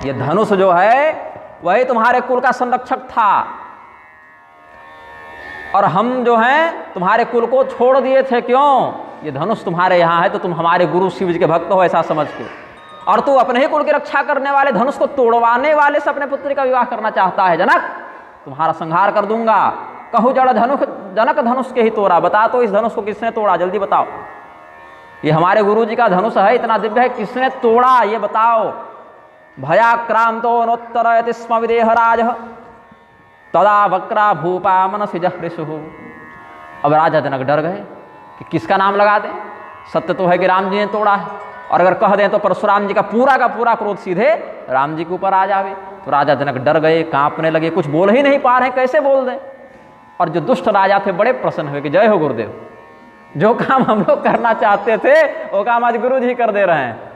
ये धनुष जो है वही तुम्हारे कुल का संरक्षक था, और हम जो हैं तुम्हारे कुल को छोड़ दिए थे। क्यों? ये धनुष तुम्हारे यहाँ है तो तुम हमारे गुरु शिव जी के भक्त हो ऐसा समझ के, और तू अपने ही कुल की रक्षा करने वाले धनुष को तोड़वाने वाले से अपने पुत्री का विवाह करना चाहता है। जनक, तुम्हारा संहार कर दूंगा। कहूँ जड़ जनक धनुष के ही तोड़ा। बता तो इस धनुष को किसने तोड़ा, जल्दी बताओ। ये हमारे गुरु जी का धनुष है, इतना दिव्य है, किसने तोड़ा ये बताओ। भयाक्रांतो नोत्तरयति स्म विदेहराज तदा वक्रा भूपा मनसि जहृषुः। अब राजा जनक डर गए कि किसका नाम लगा दें। सत्य तो है कि राम जी ने तोड़ा है, और अगर कह दें तो परशुराम जी का पूरा क्रोध सीधे राम जी के ऊपर आ जावे। तो राजा जनक डर गए, कांपने लगे, कुछ बोल ही नहीं पा रहे, कैसे बोल दें। और जो दुष्ट राजा थे बड़े प्रसन्न हुए कि जय हो गुरुदेव, जो काम हम लोग करना चाहते थे वो काम आज गुरु जी कर दे रहे हैं।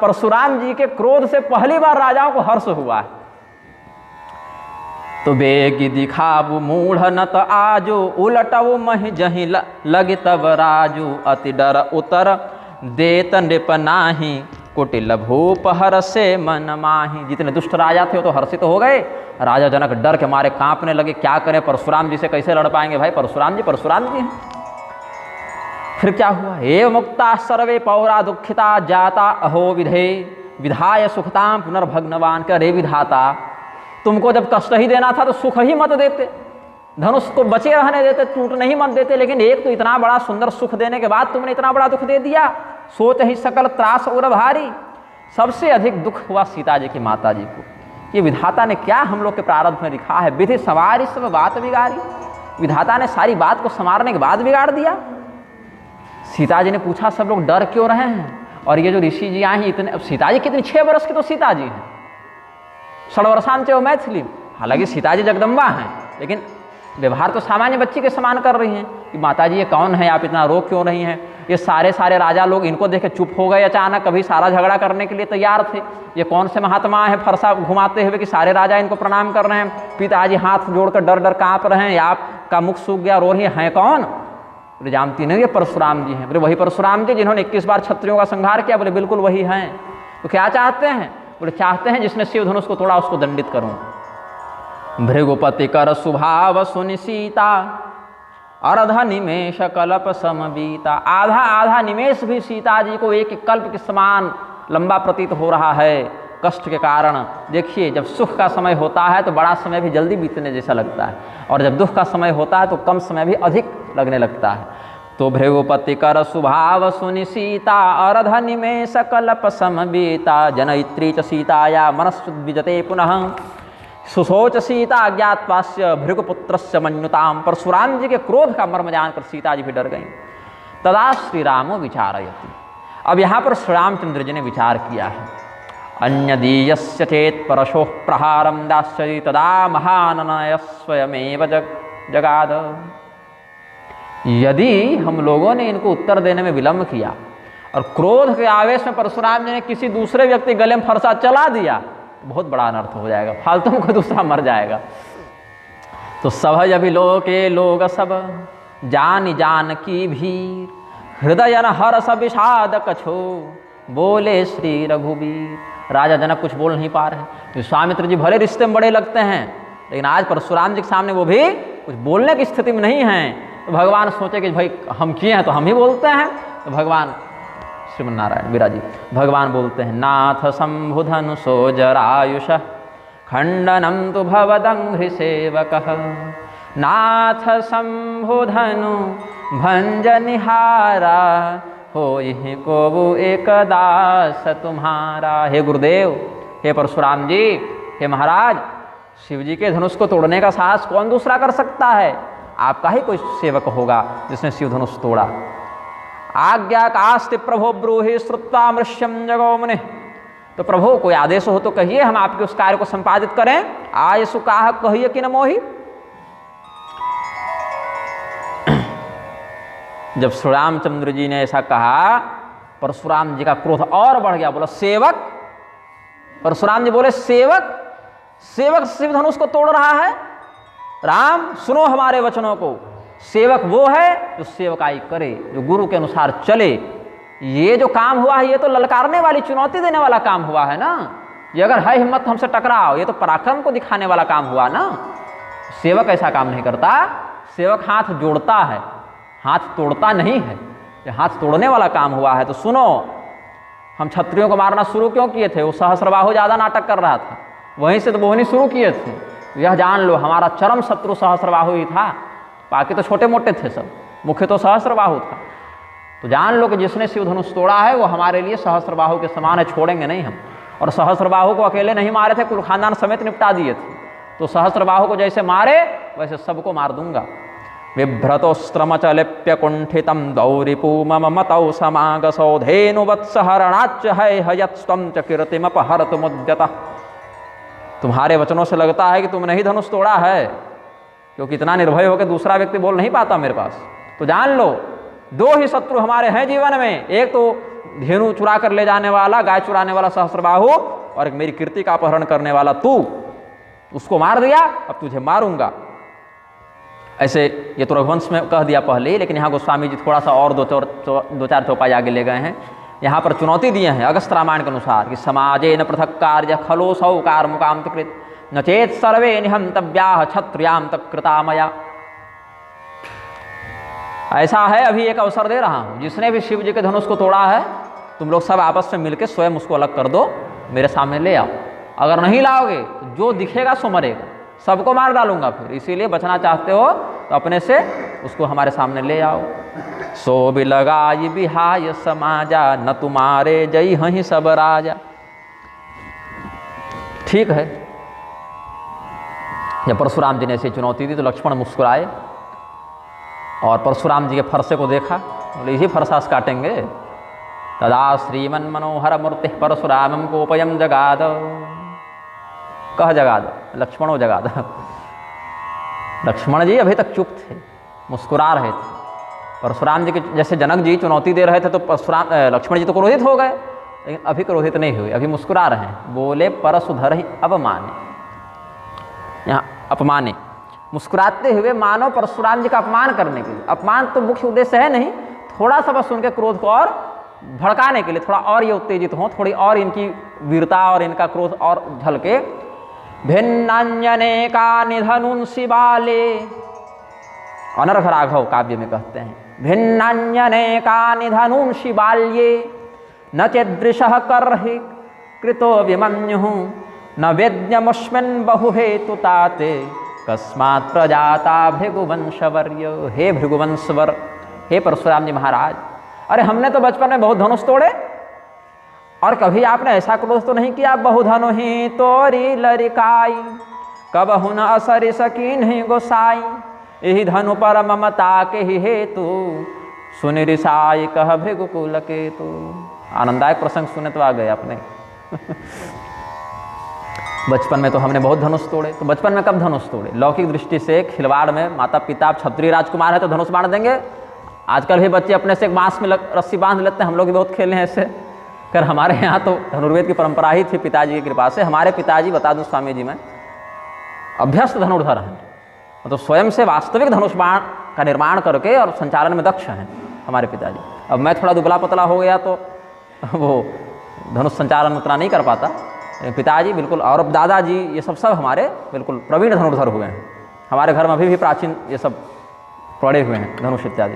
परशुराम जी के क्रोध से पहली बार राजाओं को हर्ष हुआ है। तो बेगी दिखाबू मूढ़ नत आजू उलटऊ महि जही लग तब राजू अति डर उतर देत नृप नाही कुटिल भूप हर से मन माही। जितने दुष्ट राजा थे वो तो हर्षित हो गए। राजा जनक डर के मारे कांपने लगे, क्या करें, परशुराम जी से कैसे लड़ पाएंगे। भाई परशुराम जी हैं। फिर क्या हुआ, एव मुक्ता सर्वे पौरा दुखिता जाता अहो विधे विधाय सुखताम पुनर्भग्नवान। के अरे विधाता, तुमको जब कष्ट ही देना था तो सुख ही मत देते, धनुष को बचे रहने देते, टूटने ही मत देते। लेकिन एक तो इतना बड़ा सुंदर सुख देने के बाद तुमने इतना बड़ा दुख दे दिया। सोच ही सकल त्रास उर भारी। सबसे अधिक दुख हुआ सीता जी की माता जी को। ये विधाता ने क्या हम लोग के प्रारब्ध में लिखा है, विधि सवारी सब बात बिगाड़ी। विधाता ने सारी बात को संवारने के बाद बिगाड़ दिया। सीता जी ने पूछा सब लोग डर क्यों रहे हैं, और ये जो ऋषि जी आए हैं इतने, अब सीता जी कितनी 6 वर्ष की तो सीता जी हैं, षड्वर्षांच वो मैथिली। हालांकि सीता जी जगदम्बा हैं, लेकिन व्यवहार तो सामान्य बच्ची के समान कर रही हैं कि माता जी ये कौन है, आप इतना रो क्यों रही हैं। ये सारे राजा लोग इनको देख के चुप हो गए अचानक, कभी सारा झगड़ा करने के लिए तैयार थे। ये कौन से महात्मा हैं फरसा घुमाते हुए कि सारे राजा इनको प्रणाम कर रहे हैं। पिताजी हाथ जोड़कर डर डर काँप रहे हैं, आपका मुख सूख गया, रो रही हैं कौन। बोले जानती नहीं, ये परशुराम जी हैं। बोले वही परशुराम जी जिन्होंने 21 बार क्षत्रियों का संहार किया। बोले बिल्कुल वही हैं। तो क्या चाहते हैं। बोले चाहते हैं जिसने शिव धनुष को तोड़ा उसको दंडित करूं। भृगुपति कर सुभाव सुनि सीता अर्ध निमेष कल्प समबीता। आधा निमेष भी सीता जी को एक कल्प के समान लंबा प्रतीत हो रहा है कष्ट के कारण। देखिए जब सुख का समय होता है तो बड़ा समय भी जल्दी बीतने जैसा लगता है, और जब दुख का समय होता है तो कम समय भी अधिक लगने लगता है। तो भृगुपति कर सुभाव सुनि सीता अर्ध निमेष कल्प समबीता। जनयित्री च सीताया मनस्विजते पुनः सुशोच सीता ज्ञातवास्य भृगुपुत्रस्य मन्युताम। परशुराम जी के क्रोध का मर्म जानकर सीता जी भी डर गईं। तदा श्री रामो विचारयति। अब यहाँ पर श्री रामचंद्र जी ने विचार किया है। अन्यदीयस्य चेत परशोः प्रहारं दास्यति तदा महाननय स्वयमेव जगाद। यदि हम लोगों ने इनको उत्तर देने में विलंब किया और क्रोध के आवेश में परशुराम जी ने किसी दूसरे व्यक्ति गले में फरसा चला दिया तो बहुत बड़ा अनर्थ हो जाएगा, फालतू में कोई दूसरा मर जाएगा। तो सभय अभिलोके लोग सब जान की भीर हृदय न हर्ष विषाद कछो बोले श्री रघुबीर। राजा जनक कुछ बोल नहीं पा रहे। विश्वामित्र जी भले रिश्ते में बड़े लगते हैं, लेकिन आज परशुराम जी के सामने वो भी कुछ बोलने की स्थिति में नहीं हैं। तो भगवान सोचे कि भाई हम किए हैं तो हम ही बोलते हैं। तो भगवान श्रीमन्नारायण विराजी भगवान बोलते हैं, नाथ शंभुधनु सोजरायुष खंडनम तु भवदंघ्रि सेवकः। नाथ शंभुधनु भंजनिहारा होहि कोबु एक दास तुम्हारा। हे गुरुदेव, हे परशुराम जी, हे महाराज, शिव जी के धनुष को तोड़ने का साहस कौन दूसरा कर सकता है। आपका ही कोई सेवक होगा जिसने शिव धनुष तोड़ा। आज्ञा कास्ति प्रभो ब्रूहि श्रुत्वा मृष्यम जगो मुने। तो प्रभु कोई आदेश हो तो कहिए, हम आपके उस कार्य को संपादित करें। आय सुकाह कहिए कि न मोहि। जब श्री रामचंद्र जी ने ऐसा कहा, परशुराम जी का क्रोध और बढ़ गया। बोला सेवक। परशुराम जी बोले सेवक शिव धनुष को तोड़ रहा है। राम सुनो हमारे वचनों को। सेवक वो है जो सेवकाई करे, जो गुरु के अनुसार चले। ये जो काम हुआ है ये तो ललकारने वाली, चुनौती देने वाला काम हुआ है ना। ये अगर है हिम्मत तो हमसे टकराओ। ये तो पराक्रम को दिखाने वाला काम हुआ ना। सेवक ऐसा काम नहीं करता, सेवक हाथ जोड़ता है, हाथ तोड़ता नहीं है। ये हाथ तोड़ने वाला काम हुआ है। तो सुनो, हम क्षत्रियों को मारना शुरू क्यों किए थे? वो सहस्रबाहु ज़्यादा नाटक कर रहा था, वहीं से तो बोहनी शुरू किए थे। तो यह जान लो, हमारा चरम शत्रु सहस्रबाहु ही था, बाकी तो छोटे मोटे थे सब, मुख्य तो सहस्रबाहु था। तो जान लो कि जिसने शिव धनुष तोड़ा है वो हमारे लिए सहस्रबाहु के समान है, छोड़ेंगे नहीं हम। और सहस्रबाहु को अकेले नहीं मारे थे, कुल खानदान समेत निपटा दिए थे। तो सहस्रबाहु को जैसे मारे वैसे सबको मार दूंगा। बिभ्रतोस्त्रमचलिप्य कुंठितम दौरिपू मम मतौ समागसौ धेनुवत्सहरणाच्च है हयत्स्त्वं च कीर्तिमपहर्तुमुद्यतः। तुम्हारे वचनों से लगता है कि तुमने ही धनुष तोड़ा है, क्योंकि इतना निर्भय होकर दूसरा व्यक्ति बोल नहीं पाता मेरे पास। तो जान लो, दो ही शत्रु हमारे हैं जीवन में, एक तो धेनु चुरा कर ले जाने वाला, गाय चुराने वाला सहस्रबाहु, और एक मेरी कीर्ति का अपहरण करने वाला तू। उसको मार दिया, अब तुझे मारूंगा। ऐसे ये तो रघुवंश में कह दिया पहले ही, लेकिन यहाँ गोस्वामी जी थोड़ा सा और दो चार चौपाई आगे ले गए हैं। यहाँ पर चुनौती दिए हैं अगस्त्य रामायण के अनुसार कि समाजे न पृथक कार्य खलो सौकार मुकाम कृत न चेत सर्वे निहंतव्याः क्षत्रियां तत्कृता मया। ऐसा है, अभी एक अवसर दे रहा हूँ, जिसने भी शिव जी के धनुष को तोड़ा है तुम लोग सब आपस में मिलकर स्वयं उसको अलग कर दो, मेरे सामने ले आओ। अगर नहीं लाओगे तो जो दिखेगा सो मरेगा, सबको मार डालूंगा फिर। इसीलिए बचना चाहते हो तो अपने से उसको हमारे सामने ले आओ। सो भी लगाई बिहाय समाजा न तुम्हारे जय हहीं सब राजा। ठीक है, जब परशुराम जी ने ऐसी चुनौती दी तो लक्ष्मण मुस्कुराए और परशुराम जी के फरसे को देखा, बोले यही फरसा से काटेंगे। तदा श्रीमन मनोहर मूर्ति परशुरामं कोपयम जगाद। कह जगाद, लक्ष्मणो जगाद। लक्ष्मण जी अभी तक चुप थे, मुस्कुरा रहे थे। परशुराम जी के जैसे जनक जी चुनौती दे रहे थे तो परशुराम लक्ष्मण जी तो क्रोधित हो गए, लेकिन अभी क्रोधित नहीं हुए, अभी मुस्कुरा रहे हैं। बोले परशुधर ही अपमाने, यहाँ अपमाने, मुस्कुराते हुए मानो परशुराम जी का अपमान करने के लिए। अपमान तो मुख्य उद्देश्य है नहीं, थोड़ा सा बस उनके क्रोध को और भड़काने के लिए, थोड़ा और ये उत्तेजित हों, थोड़ी और इनकी वीरता और इनका क्रोध और झलके। भिन्नान्यने का निधनुन शिवाले, अनर्घ राघव काव्य में कहते हैं, भिन्नान्यने का निधनुन शिवाल्ये न चेदृशः कर्हि कृतो विमन्युः न वेद्यमस्मिन् बहुहेतुताते कस्मात् प्रजाता भृगुवंशवर्य। हे भृगुवंशवर, हे परशुराम जी महाराज, अरे हमने तो बचपन में बहुत धनुष तोड़े और कभी आपने ऐसा क्रोध तो नहीं किया। बहुधनु ही तोरी लरिकाई कबहु न असरि सकीन ही गोसाई। यही धनु पर ममता के ही हेतु सुनि रिसाई कह भृगुकुल केतु। आनंदायक प्रसंग सुने तो आ गए अपने। बचपन में तो हमने बहुत धनुष तोड़े। तो बचपन में कब धनुष तोड़े? लौकिक दृष्टि से खिलवाड़ में माता पिता क्षत्रिय राजकुमार है तो धनुष बांध देंगे। आजकल भी बच्चे अपने से एक बांस में रस्सी बांध लेते हैं, हम लोग भी बहुत खेले हैं ऐसे कर। हमारे यहाँ तो धनुर्वेद की परंपरा ही थी पिताजी की कृपा से। हमारे पिताजी, बता दूं स्वामी जी, में अभ्यस्त धनुर्धर हैं, मतलब स्वयं से वास्तविक धनुष बाण का निर्माण करके और संचालन में दक्ष हैं हमारे पिताजी। अब मैं थोड़ा दुबला पतला हो गया तो वो धनुष संचालन उतना नहीं कर पाता। पिताजी बिल्कुल, और अब दादाजी, ये सब हमारे बिल्कुल प्रवीण धनुर्धर हुए हैं। हमारे घर में अभी भी प्राचीन ये सब पड़े हुए हैं धनुष इत्यादि।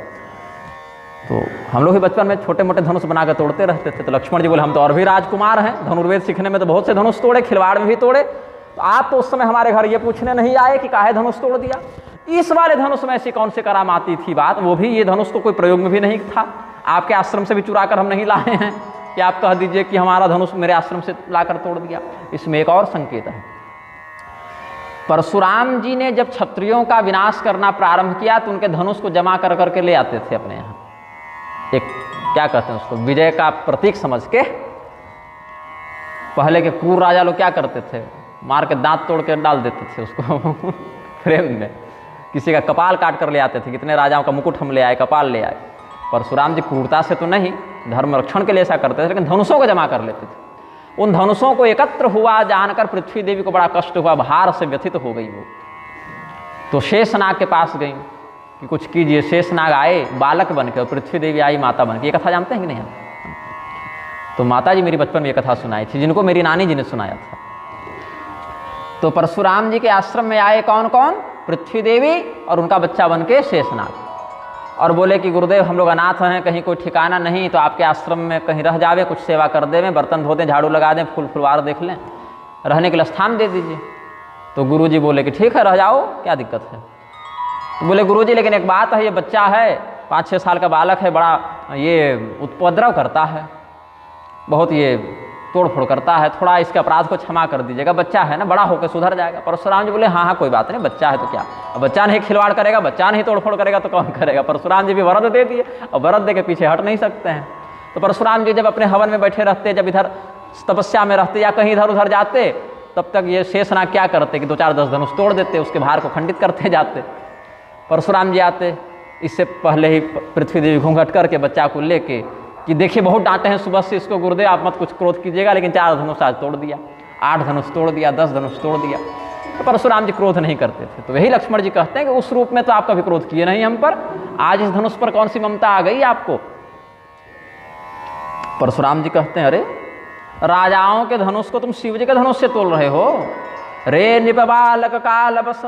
तो हम लोग भी बचपन में छोटे मोटे धनुष बना कर तोड़ते रहते थे। तो लक्ष्मण जी बोले हम तो और भी राजकुमार हैं, धनुर्वेद सीखने में तो बहुत से धनुष तोड़े, खिलवाड़ में भी तोड़े। तो आप तो उस समय हमारे घर ये पूछने नहीं आए कि काहे धनुष तोड़ दिया। इस वाले धनुष में ऐसी कौन सी करामाती थी बात, वो भी ये धनुष तो कोई प्रयोग में भी नहीं था। आपके आश्रम से भी चुरा कर हम नहीं लाए हैं कि आप कह दीजिए कि हमारा धनुष मेरे आश्रम से लाकर तोड़ दिया। इसमें एक और संकेत है। परशुराम जी ने जब क्षत्रियों का विनाश करना प्रारंभ किया तो उनके धनुष को जमा कर करके ले आते थे अपने यहाँ। एक क्या कहते हैं उसको, विजय का प्रतीक समझ के। पहले के क्रूर राजा लोग क्या करते थे, मार के दांत तोड़ के डाल देते थे उसको फ्रेम में। किसी का कपाल काट कर ले आते थे, कितने राजाओं का मुकुट हम ले आए, कपाल ले आए। परशुराम जी क्रूरता से तो नहीं, धर्म रक्षण के लिए ऐसा करते थे, लेकिन धनुषों को जमा कर लेते थे। उन धनुषों को एकत्र हुआ जानकर पृथ्वी देवी को बड़ा कष्ट हुआ, भार से व्यथित हो गई वो। तो शेषनाग के पास गई कि कुछ कीजिए। शेषनाग आए बालक बन के और पृथ्वी देवी आई माता बन के। ये कथा जानते हैं कि नहीं? तो माता जी मेरी बचपन में ये कथा सुनाई थी, जिनको मेरी नानी जी ने सुनाया था। तो परशुराम जी के आश्रम में आए कौन कौन? पृथ्वी देवी और उनका बच्चा बन के शेषनाग, और बोले कि गुरुदेव हम लोग अनाथ हैं, कहीं कोई ठिकाना नहीं, तो आपके आश्रम में कहीं रह जावे, कुछ सेवा कर देवें, बर्तन धो दें, झाड़ू लगा दें, फूल फुलवार देख लें, रहने के लिए स्थान दे दीजिए। तो गुरु जी बोले कि ठीक है, रह जाओ, क्या दिक्कत है। तो बोले गुरु जी लेकिन एक बात है, ये बच्चा है, 5-6 साल का बालक है, बड़ा ये उपद्रव करता है, बहुत ये तोड़ फोड़ करता है, थोड़ा इसके अपराध को क्षमा कर दीजिएगा, बच्चा है ना, बड़ा होकर सुधर जाएगा। परशुराम जी बोले हाँ हाँ कोई बात नहीं, बच्चा है तो क्या, अब बच्चा नहीं खिलवाड़ करेगा, बच्चा नहीं तोड़ फोड़ करेगा तो कौन करेगा। परशुराम जी भी वरद दे दिए, और वरद दे के पीछे हट नहीं सकते हैं। तो परशुराम जी जब अपने हवन में बैठे रहते, जब इधर तपस्या में रहते या कहीं इधर उधर जाते, तब तक ये शेषनाग क्या करते कि 2-4-10 धनुष तोड़ देते, उसके भार को खंडित करते जाते। परशुराम जी आते, इससे पहले ही पृथ्वी देवी घूंघट करके बच्चा को लेके कि देखिए बहुत डांटे हैं सुबह से इसको गुरुदेव, आप मत कुछ क्रोध कीजिएगा, लेकिन 4 धनुष आज तोड़ दिया, 8 धनुष तोड़ दिया, 10 धनुष तोड़ दिया। तो परशुराम जी क्रोध नहीं करते थे। तो यही लक्ष्मण जी कहते हैं कि उस रूप में तो आप कभी क्रोध किए नहीं हम पर, आज इस धनुष पर कौन सी ममता आ गई आपको। परशुराम जी कहते हैं अरे राजाओं के धनुष को तुम शिव जी के धनुष से तोड़ रहे हो। रे निप बालक काल बस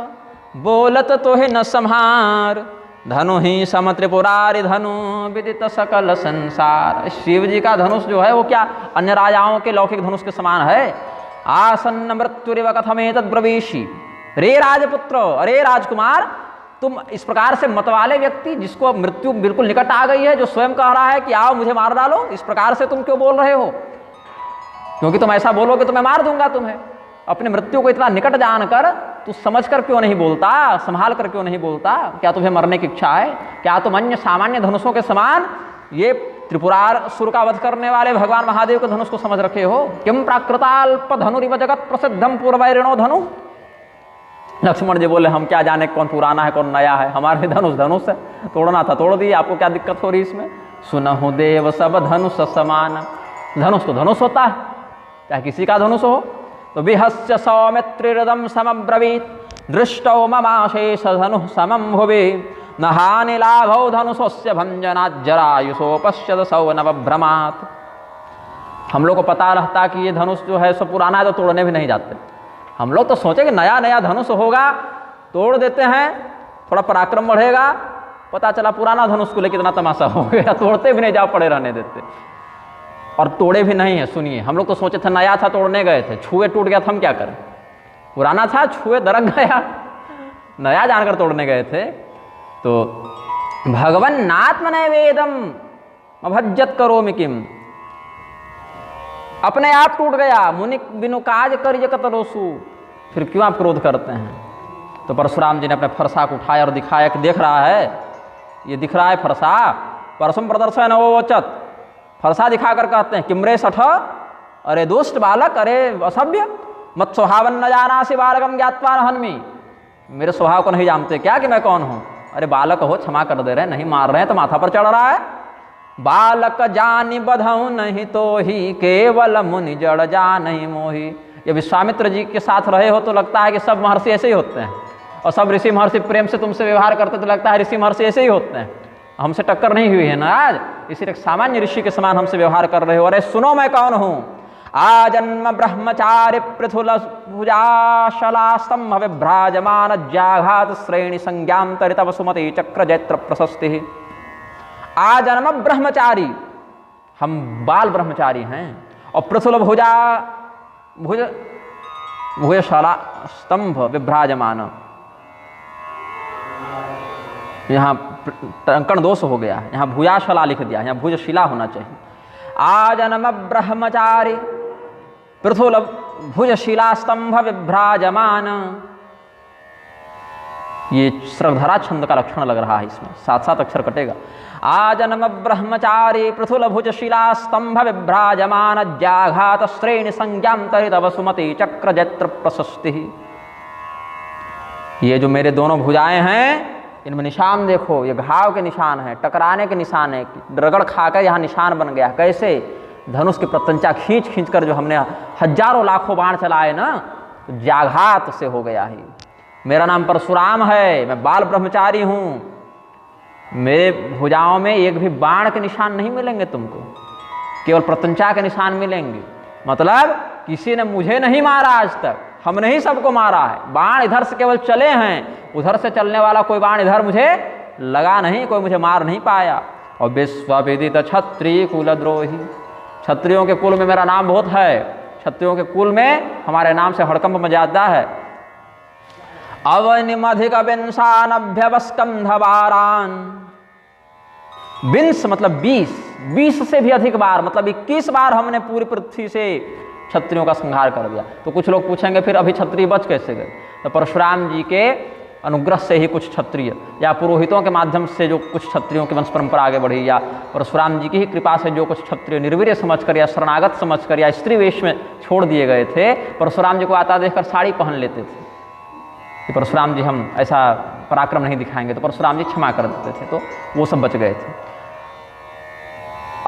बोलत तो है न संहार, धनु ही सम त्रिपुरारि धनु विदित सकल संसार। शिव जी का धनुष जो है वो क्या अन्य राजाओं के लौकिक धनुष के समान है। आसन्न मृत्युरिव कथमेतद् ब्रवीषि। रे राजपुत्र, अरे राजकुमार, तुम इस प्रकार से मतवाले व्यक्ति जिसको मृत्यु बिल्कुल निकट आ गई है, जो स्वयं कह रहा है कि आओ मुझे मार डालो, इस प्रकार से तुम क्यों बोल रहे हो? क्योंकि तुम ऐसा बोलोगे तो मैं मार दूंगा तुम्हें। अपनी मृत्यु को इतना निकट जानकर तू समझकर क्यों नहीं बोलता, संभाल कर क्यों नहीं बोलता? क्या तुम्हें मरने की इच्छा है? क्या तुम अन्य सामान्य धनुषों के समान ये त्रिपुरार सुर का वध करने वाले भगवान महादेव के धनुष को समझ रखे हो? किम प्राकृताल्प धनुरिव जगत प्रसिद्धम पूर्वैरिणो धनु। लक्ष्मण जी बोले हम क्या जाने कौन पुराना है कौन नया है, हमारे धनुष धनुष है, तोड़ना था तोड़ दिए, आपको क्या दिक्कत हो रही इसमें। सुनहु देव सब धनुष समान। धनुष तो धनुष होता है, चाहे किसी का धनुष हो। तो विहस्य सौमित्रिरदम समब्रवीत दृष्टौ ममाशेष धनु समम भुवि न हानि लाभौ धनुषस्य भंजनात् जरायुषो पश्यत सौ नवभ्रमात्। हम लोग को पता रहता कि ये धनुष जो है सो पुराना है, तो तोड़ने भी नहीं जाते। हम लोग तो सोचे कि नया नया धनुष होगा, तोड़ देते हैं, थोड़ा पराक्रम बढ़ेगा। पता चला पुराना धनुष को लेकर इतना तमाशा हो गया, तोड़ते भी नहीं, जाओ पड़े रहने देते, और तोड़े भी नहीं है। सुनिए, हम लोग तो सोचे थे नया था तोड़ने गए थे, छुए टूट गया था, हम क्या करें? पुराना था छुए दरक गया, नया जानकर तोड़ने गए थे। तो भगवन नात्मनैवेदम अभज्जत करोमि किम, अपने आप टूट गया। मुनि बिनु काज करिय कतरोसु, फिर क्यों आप क्रोध करते हैं? तो परशुराम जी ने अपने फरसा को उठाया और दिखाया कि देख रहा है, ये दिख रहा है फरसा। परसुम प्रदर्शन नवोचत, फरसा दिखाकर कहते हैं किमरे सठ, अरे दुष्ट बालक, अरे असभ्य, मत स्वभावन न जानासि बालकम ज्ञात्वा न हन्मि। मेरे स्वभाव को नहीं जानते क्या कि मैं कौन हूँ? अरे बालक हो, क्षमा कर दे रहे, नहीं मार रहे हैं तो माथा पर चढ़ रहा है। बालक जानि बधऊ नहीं तो ही केवल मुनि जड़ जा नहीं मोही। ये विश्वामित्र जी के साथ रहे हो तो लगता है कि सब महर्षि ऐसे ही होते हैं, और सब ऋषि महर्षि प्रेम से तुमसे व्यवहार करते तो लगता है ऋषि महर्षि ऐसे ही होते हैं। हमसे टक्कर नहीं हुई है ना आज, इसी एक सामान्य ऋषि के समान हमसे व्यवहार कर रहे हो। अरे सुनो मैं कौन हूँ। आजन्म ब्रह्मचारि पृथुल भुजाशला स्तंभ विभ्राजमान ज्याघात श्रेणी संज्ञाम तरित वसुमति चक्र जैत्र प्रशस्ति। आजन्म ब्रह्मचारी, हम बाल ब्रह्मचारी हैं, और पृथुल भुजशला स्तंभ विभ्राजमान, यहाँ टंकण दोष हो गया है, यहाँ भुजाशला लिख दिया, यहाँ भुजशिला होना चाहिए। आजन्म ब्रह्मचारी पृथुल भुजशिला स्तंभ विभ्राजमान। ये श्रद्धरा छंद का लक्षण लग रहा है, इसमें 7-7 अक्षर कटेगा। आजन्म ब्रह्मचारी पृथुल भुजशिला स्तंभ विभ्राजमान ज्याघात श्रेणी संज्ञाम तरित वसुमति चक्र जैत्र प्रशस्ति। ये जो मेरे दोनों भुजाएं हैं, इनमें निशान देखो, ये घाव के निशान है, टकराने के निशान है, रगड़ खाकर यहाँ निशान बन गया। कैसे? धनुष की प्रत्यंचा खींच खींच कर जो हमने हजारों लाखों बाण चलाए ना, तो जाघात से हो गया है। मेरा नाम परशुराम है, मैं बाल ब्रह्मचारी हूँ, मेरे भुजाओं में एक भी बाण के निशान नहीं मिलेंगे तुमको। केवल प्रत्यंचा के निशान मिलेंगे। मतलब किसी ने मुझे नहीं मारा आज तक, हमने ही सबको मारा है। बाण इधर से केवल चले हैं, उधर से चलने वाला कोई बाण इधर मुझे लगा नहीं, कोई मुझे मार नहीं पाया। और विश्वविदित क्षत्रिय कुलद्रोही, क्षत्रियों के कुल में मेरा नाम बहुत है, क्षत्रियों के कुल में हमारे नाम से हड़कंप मचाता है। अवनिमधिक विंशान अभ्यवस्कंधवारान, विंश मतलब 20 से भी अधिक बार, मतलब 21 बार हमने पूरी पृथ्वी से क्षत्रियों का संहार कर दिया। तो कुछ लोग पूछेंगे फिर अभी क्षत्रिय बच कैसे गए? तो परशुराम जी के अनुग्रह से ही कुछ क्षत्रिय या पुरोहितों के माध्यम से जो कुछ क्षत्रियों की वंश परंपरा आगे बढ़ी, या परशुराम जी की ही कृपा से जो कुछ क्षत्रिय निर्वीर्य समझकर या शरणागत समझकर या स्त्री वेश में छोड़ दिए गए थे, परशुराम जी को आता देखकर साड़ी पहन लेते थे कि परशुराम जी हम ऐसा पराक्रम नहीं दिखाएंगे, तो परशुराम जी क्षमा कर देते थे, तो वो सब बच गए थे।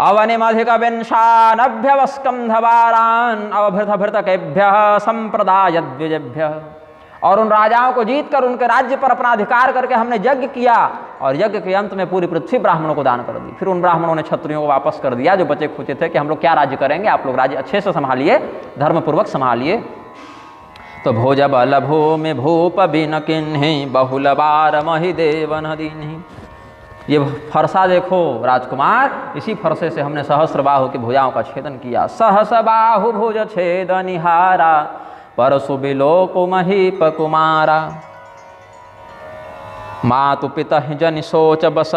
अवनिमधिक विंशानभ्यवस्कंधवारान अवभृतभृतकेभ्यः संप्रदायद्विजेभ्यः, और उन राजाओं को जीतकर उनके राज्य पर अपना अधिकार करके हमने यज्ञ किया, और यज्ञ के अंत में पूरी पृथ्वी ब्राह्मणों को दान कर दी। फिर उन ब्राह्मणों ने क्षत्रियों को वापस कर दिया जो बचे खुचे थे कि हम लोग क्या राज्य करेंगे, आप लोग राज्य अच्छे से संभालिए, धर्मपूर्वक संभालिए। तो भोज बल भूमि भूप बिन किन्हि बहुल बार महि देवन दीन्हि। ये फरसा देखो राजकुमार, इसी फरसे से हमने सहस्र बाहु की भुजाओं का छेदन किया। सहस बाहु भुज छेद निहारा परसु बिलोकु महीप कुमारा। मातु पिता जन सोच बस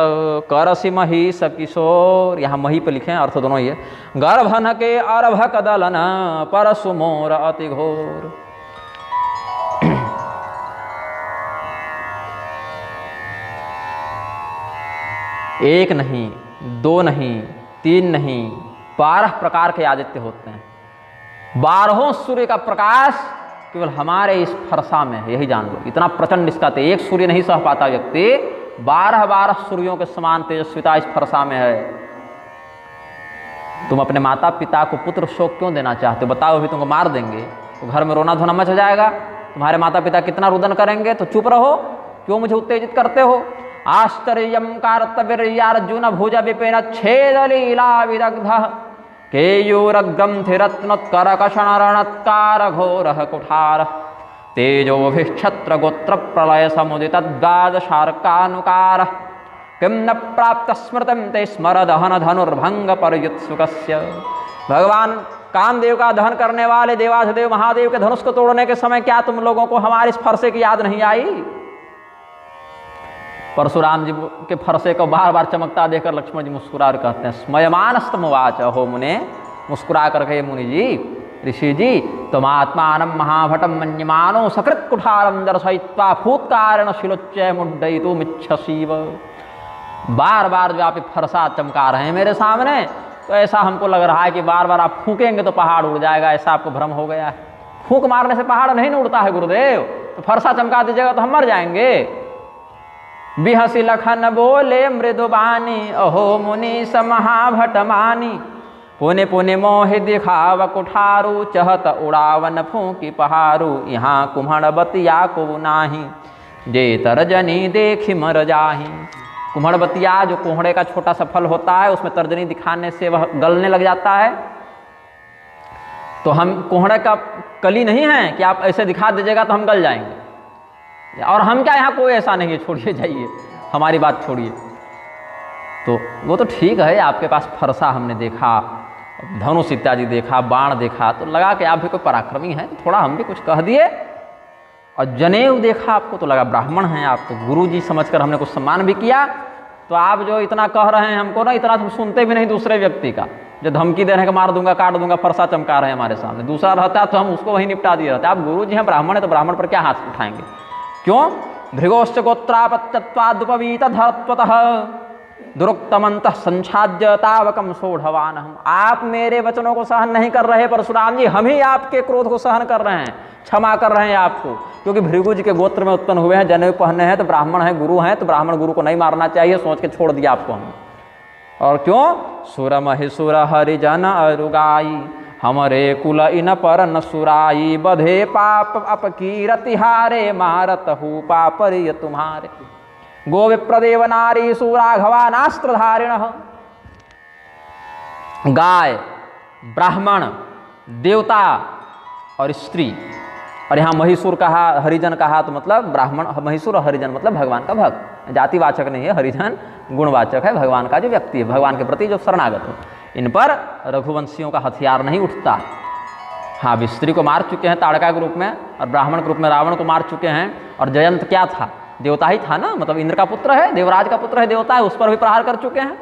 करसि महीस किशोर, यहाँ मही पे लिखे हैं, अर्थ दोनों ही है। गर्भन के अर्भक दलन परसु मोर अति घोर। एक नहीं, दो नहीं, तीन नहीं, 12 प्रकार के आदित्य होते हैं। 12 सूर्य का प्रकाश केवल हमारे इस फरसा में है, यही जान लो। इतना प्रचंड इसका तेज, एक सूर्य नहीं सह पाता व्यक्ति, 12 सूर्यों के समान तेजस्विता इस फरसा में है। तुम अपने माता पिता को पुत्र शोक क्यों देना चाहते हो? बताओ, अभी तुमको मार देंगे तो घर में रोना धोना मच जाएगा। तुम्हारे माता पिता कितना रुदन करेंगे, तो चुप रहो, क्यों मुझे उत्तेजित करते हो? आश्चर्यम कार्तवीर्यार्जुन भुज विपिन छेद लीला विदग्धः केयूरग्रंथिरत्नोत्करकषणरणत्कार घोरः कुठारः तेजोभिक्षत्र गोत्र प्रलय समुदित द्वादशार्कानुकारः किं न प्राप्त स्मृतिं ते स्मर दहन धनुर्भंग परयुत्सुकस्य। भगवान कामदेव का दहन करने वाले देवाधिदेव महादेव के धनुष को तोड़ने के समय क्या तुम लोगों को हमारे इस फरसे की याद नहीं आई? परशुराम जी के फरसे को बार बार चमकता देखकर लक्ष्मण जी मुस्कुरा कहते हैं स्मयमानस्तमवाच हो मुने। मुस्कुरा करके मुनि जी, ऋषि जी, तुम आत्मानं महाभटम मन्यमानो सकृत कुठारम दर्शयित्वा फूत्कारेण शिलोच्चय मुड्डयितुमिच्छसीव। बार बार जो आप फरसा चमका रहे हैं मेरे सामने, तो ऐसा हमको लग रहा है कि बार बार आप फूकेंगे तो पहाड़ उड़ जाएगा, ऐसा आपको भ्रम हो गया है। फूक मारने से पहाड़ नहीं उड़ता है गुरुदेव, तो फरसा चमका दीजिएगा तो हम मर जाएंगे। बिहसी लखन बोले मृदुबानी अहो मुनि समहाभटमानी पुने पुने मोहि दिखाव कुठारू चहत उड़ावन फूकी पहारू यहाँ कुम्हड़ बतिया को नाही जे तरजनी देखी मर जाही। कुम्हड़ बतिया जो कोहड़े का छोटा सा फल होता है, उसमें तर्जनी दिखाने से वह गलने लग जाता है। तो हम कोहड़े का कली नहीं है कि आप ऐसे दिखा दीजिएगा तो हम गल जाएंगे, और हम क्या यहाँ कोई ऐसा नहीं है, छोड़िए जाइए, हमारी बात छोड़िए। तो वो तो ठीक है, आपके पास फरसा हमने देखा, धनुष इत्यादि देखा, बाण देखा, तो लगा कि आप भी कोई पराक्रमी हैं, तो थोड़ा हम भी कुछ कह दिए। और जनेऊ देखा आपको तो लगा ब्राह्मण हैं आप, तो गुरु जी समझकर हमने कुछ सम्मान भी किया। तो आप जो इतना कह रहे हैं हमको ना, इतना तो सुनते भी नहीं दूसरे व्यक्ति का, जो धमकी देने का मार दूंगा काट दूंगा फरसा चमका रहे हैं हमारे सामने। दूसरा रहता तो हम उसको वहीं निपटा दिए रहते। आप गुरु जी हैं, ब्राह्मण है, तो ब्राह्मण पर क्या हाथ उठाएंगे? क्यों? भृगोश्च गोत्रापत्यत्वादुपवीत धरत्वतः दुरुक्तमंतः संछाद्य तावकम सोढ़वान। हम आप मेरे वचनों को सहन नहीं कर रहे परशुराम जी, हम ही आपके क्रोध को सहन कर रहे हैं, क्षमा कर रहे हैं आपको, क्योंकि भृगु जी के गोत्र में उत्पन्न हुए हैं, जनेऊ पहने हैं, तो ब्राह्मण हैं, गुरु हैं, तो ब्राह्मण गुरु को नहीं मारना चाहिए, सोच के छोड़ दिया आपको हम। और क्यों? सुर महिसुर हरिजन अरुगाई हमरे कुल इन पर न सुराई बधे पाप अपकीरति हारे मारत हूँ पापरिय तुम्हारे गोविप्रदेव नारी सुराघवा नास्त्रधारिण। गाय, ब्राह्मण, देवता और स्त्री। और यहाँ महिषूर कहा, हरिजन कहा तो मतलब ब्राह्मण, महिषूर और हरिजन मतलब भगवान का भक्त। जातिवाचक नहीं है, हरिजन गुणवाचक है, भगवान का जो व्यक्ति है, भगवान के प्रति जो शरणागत हो। इन पर रघुवंशियों का हथियार नहीं उठता। हाँ, अब स्त्री को मार चुके हैं ताड़का के रूप में, और ब्राह्मण के रूप में रावण को मार चुके हैं। और जयंत क्या था? देवता ही था ना, मतलब इंद्र का पुत्र है, देवराज का पुत्र है, देवता है, उस पर भी प्रहार कर चुके हैं।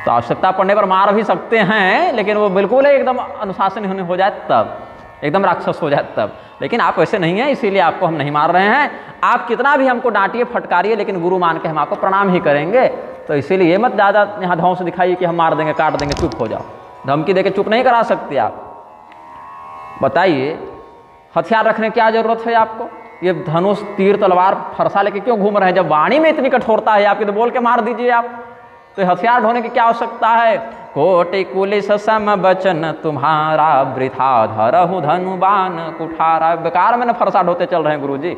तो आवश्यकता पड़ने पर मार भी सकते हैं, लेकिन वो बिल्कुल एकदम अनुशासन हो जाए तब, एकदम राक्षस हो जाए तब। लेकिन आप वैसे नहीं हैं, इसीलिए आपको हम नहीं मार रहे हैं। आप कितना भी हमको डांटिए फटकारिए, लेकिन गुरु मान के हम आपको प्रणाम ही करेंगे। तो इसीलिए ये मत ज़्यादा यहाँ धौंस दिखाइए कि हम मार देंगे, काट देंगे, चुप हो जाओ। धमकी देके चुप नहीं करा सकते आप। बताइए, हथियार रखने की क्या जरूरत है आपको? ये धनुष, तीर, तलवार, फरसा लेके क्यों घूम रहे हैं? जब वाणी में इतनी कठोरता है आपकी, तो बोल के मार दीजिए आप। तो हथियार ढोने की क्या आवश्यकता है? कोटि कुलिस सम बचन तुम्हारा, वृथा धरहु धनुबान कुठारा। बेकार में न फरसा ढोते चल रहे हैं गुरु जी।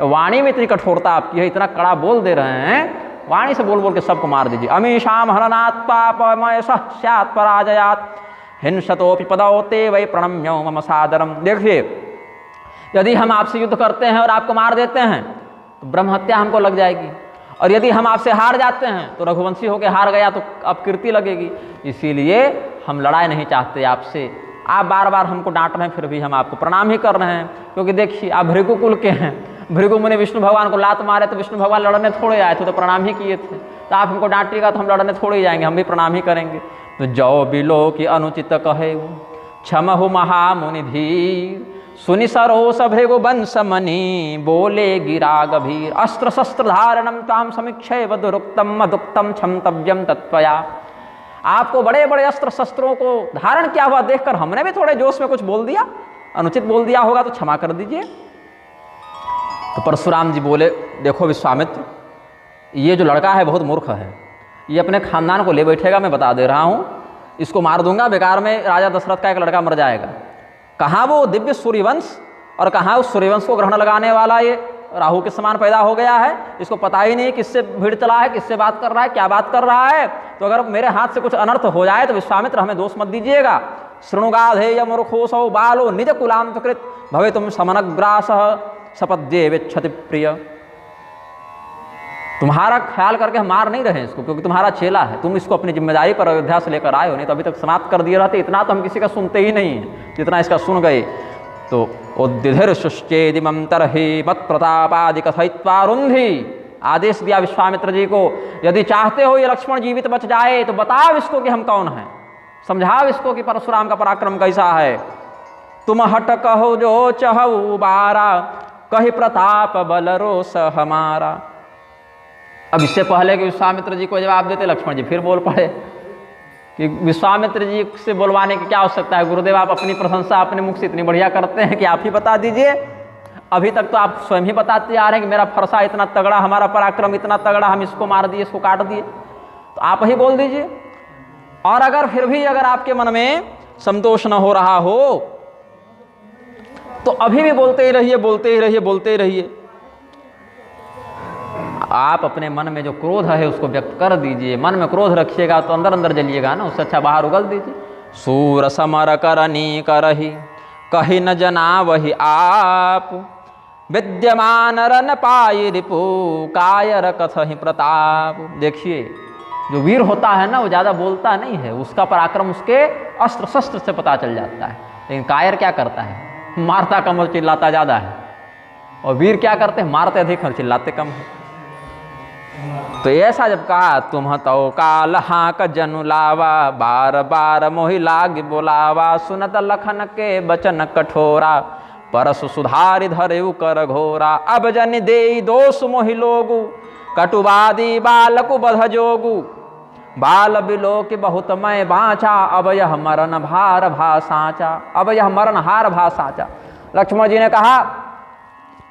वाणी में इतनी कठोरता आपकी है, इतना कड़ा बोल दे रहे हैं, वाणी से बोल बोल के सबको मार दीजिए। अमीशाम हरनात् पापमय स्यात् पराजयात् हिंसतोपि पदौते वै प्रणम्यो मम सादरम। देखिए, यदि हम आपसे युद्ध करते हैं और आपको मार देते हैं तो ब्रह्म हत्या हमको लग जाएगी, और यदि हम आपसे हार जाते हैं तो रघुवंशी होकर हार गया तो अपकीर्ति लगेगी। इसीलिए हम लड़ाई नहीं चाहते आपसे। आप बार बार हमको डांट रहे हैं, फिर भी हम आपको प्रणाम ही कर रहे हैं, क्योंकि देखिए आप भृगु कुल के हैं। भृगु मुनि विष्णु भगवान को लात मारे तो विष्णु भगवान लड़ने थोड़े आए थे, तो प्रणाम ही किए थे। तो आप हमको डांटिएगा तो हम लड़ने थोड़े ही जाएंगे, हम भी प्रणाम ही करेंगे। तो जौ बिलो की अनुचित कहे क्षमहु महामुनि धीर, सुनि सरोस भृगु वंश मणि, बोले गिरा गभीर। अस्त्र शस्त्र धारणम ताम समीक्षे वधुरुक्तम मधुक्तम क्षमतव्यम तत्वया। आपको बड़े बड़े अस्त्र शस्त्रों को धारण किया हुआ देखकर हमने भी थोड़े जोश में कुछ बोल दिया, अनुचित बोल दिया होगा तो क्षमा कर दीजिए। तो परशुराम जी बोले, देखो विश्वामित्र, ये जो लड़का है बहुत मूर्ख है, ये अपने खानदान को ले बैठेगा, मैं बता दे रहा हूँ, इसको मार दूंगा, बेकार में राजा दशरथ का एक लड़का मर जाएगा। कहाँ वो दिव्य सूर्यवंश, और कहाँ उस सूर्यवंश को ग्रहण लगाने वाला ये राहु के समान पैदा हो गया है। इसको पता ही नहीं किससे भीड़ चला है, किससे बात कर रहा है, क्या बात कर रहा है। तो अगर मेरे हाथ से कुछ अनर्थ हो जाए तो विश्वामित्र हमें दोष मत दीजिएगा। शृणुगाधेय मूर्खोसौ बालो निज कुलांतकृत भवे तुम समनग्रास सपद्ये विच्छति प्रिय। तुम्हारा ख्याल करके हम मार नहीं रहे इसको, क्योंकि तुम्हारा चेला है, तुम इसको अपनी जिम्मेदारी पर अयोध्या से लेकर आए हो, नहीं तो अभी तक समाप्त कर दिए रहते। इतना तो हम किसी का सुनते ही नहीं हैं जितना इसका सुन गए। तो उद्धिर शुश्चेदिमं तरहि मत प्रतापादि कथयित्वा रुंधि। आदेश दिया विश्वामित्र जी को, यदि चाहते हो ये लक्ष्मण जीवित बच जाए तो बताओ इसको कि हम कौन हैं, समझाओ इसको कि परशुराम का पराक्रम कैसा है। तुम हट कहो जो चहु बारा, कहि प्रताप बल रोष हमारा। अब इससे पहले कि विश्वामित्र जी को जवाब देते, लक्ष्मण जी फिर बोल पड़े कि विश्वामित्र जी से बोलवाने की क्या आवश्यकता है, गुरुदेव आप अपनी प्रशंसा अपने मुख से इतनी बढ़िया करते हैं कि आप ही बता दीजिए। अभी तक तो आप स्वयं ही बताते आ रहे हैं कि मेरा फरसा इतना तगड़ा, हमारा पराक्रम इतना तगड़ा, हम इसको मार दिए, इसको काट दिए, तो आप ही बोल दीजिए। और अगर फिर भी अगर आपके मन में संतोष न हो रहा हो तो अभी भी बोलते ही रहिए, बोलते ही रहिए, बोलते ही रहिए। आप अपने मन में जो क्रोध है उसको व्यक्त कर दीजिए। मन में क्रोध रखिएगा तो अंदर अंदर जलिएगा ना, उससे अच्छा बाहर उगल दीजिए। सूर समर करनी करही कही न जना वही आप, विद्यमान रन पाई रिपु कायर कथहि प्रताप। देखिए, जो वीर होता है ना वो ज़्यादा बोलता नहीं है, उसका पराक्रम उसके अस्त्र शस्त्र से पता चल जाता है। लेकिन कायर क्या करता है, मारता कम और चिल्लाता ज़्यादा है। और वीर क्या करते हैं, मारते अधिक और चिल्लाते कम है। तो ऐसा जब कहा, तुम तो काल हाँक जनु लावा, बार बार मोहि लाग बोलावा, सुनत लखन के बचन कठोरा, परस सुधारि धरेउ कर घोरा। अब जन देई दोष मोहि लोगु, कटुवादी बालकु बध जोगु, बाल बिलो के बहुत मैं बाँचा, अब यह मरण भार भा साँचा। अब यह मरण हार भा साँचा। लक्ष्मण जी ने कहा,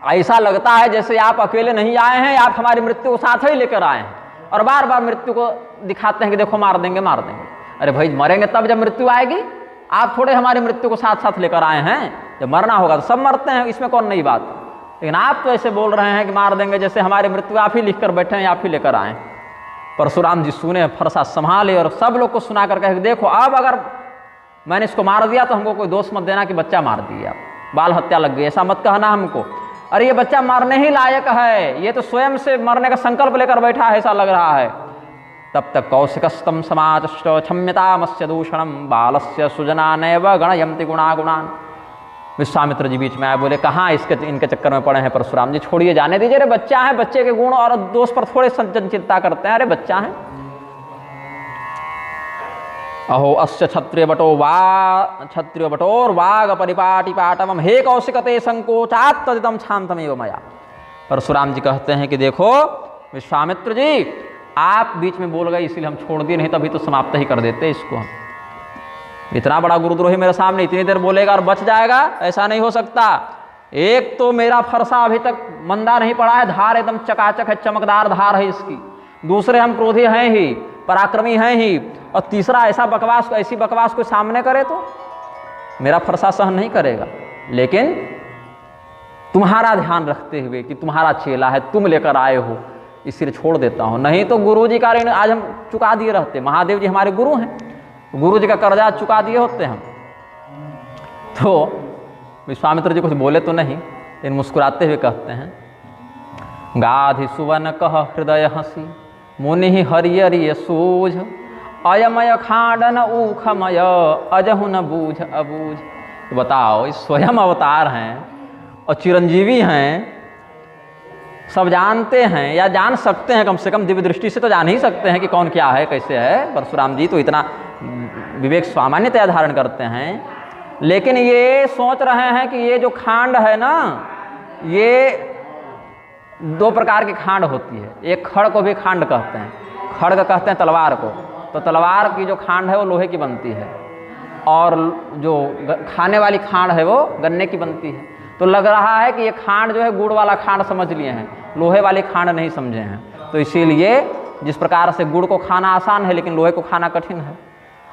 ऐसा लगता है जैसे आप अकेले नहीं आए हैं, आप हमारी मृत्यु को साथ ही लेकर आए हैं, और बार बार मृत्यु को दिखाते हैं कि देखो मार देंगे, मार देंगे। अरे भाई, मरेंगे तब जब मृत्यु आएगी, आप थोड़े हमारी मृत्यु को साथ साथ लेकर आए हैं। जब मरना होगा तो सब मरते हैं, इसमें कौन नई बात। लेकिन आप तो ऐसे बोल रहे हैं कि मार देंगे, जैसे हमारी मृत्यु आप ही लिख कर बैठे हैं, आप ही लेकर आए। परशुराम जी सुने, फरसा संभाले और सब लोग को सुना कर कहे देखो अब अगर मैंने इसको मार दिया तो हमको कोई दोष मत देना कि बच्चा मार दिया, बाल हत्या लग गई, ऐसा मत कहना हमको। अरे ये बच्चा मरने ही लायक है, ये तो स्वयं से मरने का संकल्प लेकर बैठा है ऐसा लग रहा है। तब तक कौशिकस्तम समाचष्ट क्षम्यतामस्य दूषणम बालस्य सुजना नैव गणयन्ति गुणागुणान। विश्वामित्र जी बीच में आए, बोले कहाँ इनके चक्कर में पड़े हैं परशुराम जी, छोड़िए जाने दीजिए। अरे बच्चा है, बच्चे के गुण और दोष पर थोड़े चिंता करते हैं, अरे बच्चा है। अहो अस्य क्षत्रिय बटोर वाग परिपाटी पाटवम हे कौशिकते संकोचात् तदिदं शांतमेव मया। परशुराम जी कहते हैं कि देखो विश्वामित्र जी आप बीच में बोल गए इसीलिए हम छोड़ दिए, नहीं तभी तो समाप्त ही कर देते इसको हम। इतना बड़ा गुरुद्रोही मेरे सामने इतनी देर बोलेगा और बच जाएगा, ऐसा नहीं हो सकता। एक तो मेरा फरसा अभी तक मंदा नहीं पड़ा है, धार एकदम चकाचक है, चमकदार धार है इसकी। दूसरे हम क्रोधी हैं ही, पराक्रमी हैं ही, और तीसरा ऐसी बकवास को सामने करे तो मेरा फरसा सहन नहीं करेगा। लेकिन तुम्हारा ध्यान रखते हुए कि तुम्हारा चेला है, तुम लेकर आए हो, इसलिए छोड़ देता हूँ, नहीं तो गुरु जी का ऋण आज हम चुका दिए रहते। महादेव जी हमारे गुरु हैं, गुरु जी का कर्जा चुका दिए होते हम। तो विश्वामित्र जी कुछ बोले तो नहीं, लेकिन मुस्कुराते हुए कहते हैं गाधि सुवन कह हृदय हंसी मुनि हरियरिय सूझ अयमय खांडन ऊखमय अजहु न बूझ अबूझ। तो बताओ, इस स्वयं अवतार हैं और चिरंजीवी हैं, सब जानते हैं या जान सकते हैं, कम से कम दिव्य दृष्टि से तो जान ही सकते हैं कि कौन क्या है कैसे है। परशुराम जी तो इतना विवेक सामान्यतया धारण करते हैं, लेकिन ये सोच रहे हैं कि ये जो खांड है ना, ये दो प्रकार की खांड होती है। एक खड़ को भी खांड कहते हैं, खड़ग कहते हैं तलवार को, तो तलवार की जो खांड है वो लोहे की बनती है, और जो खाने वाली खांड है वो गन्ने की बनती है। तो लग रहा है कि ये खांड जो है गुड़ वाला खांड समझ लिए हैं, लोहे वाली खांड नहीं समझे हैं। तो इसीलिए जिस प्रकार से गुड़ को खाना आसान है लेकिन लोहे को खाना कठिन है।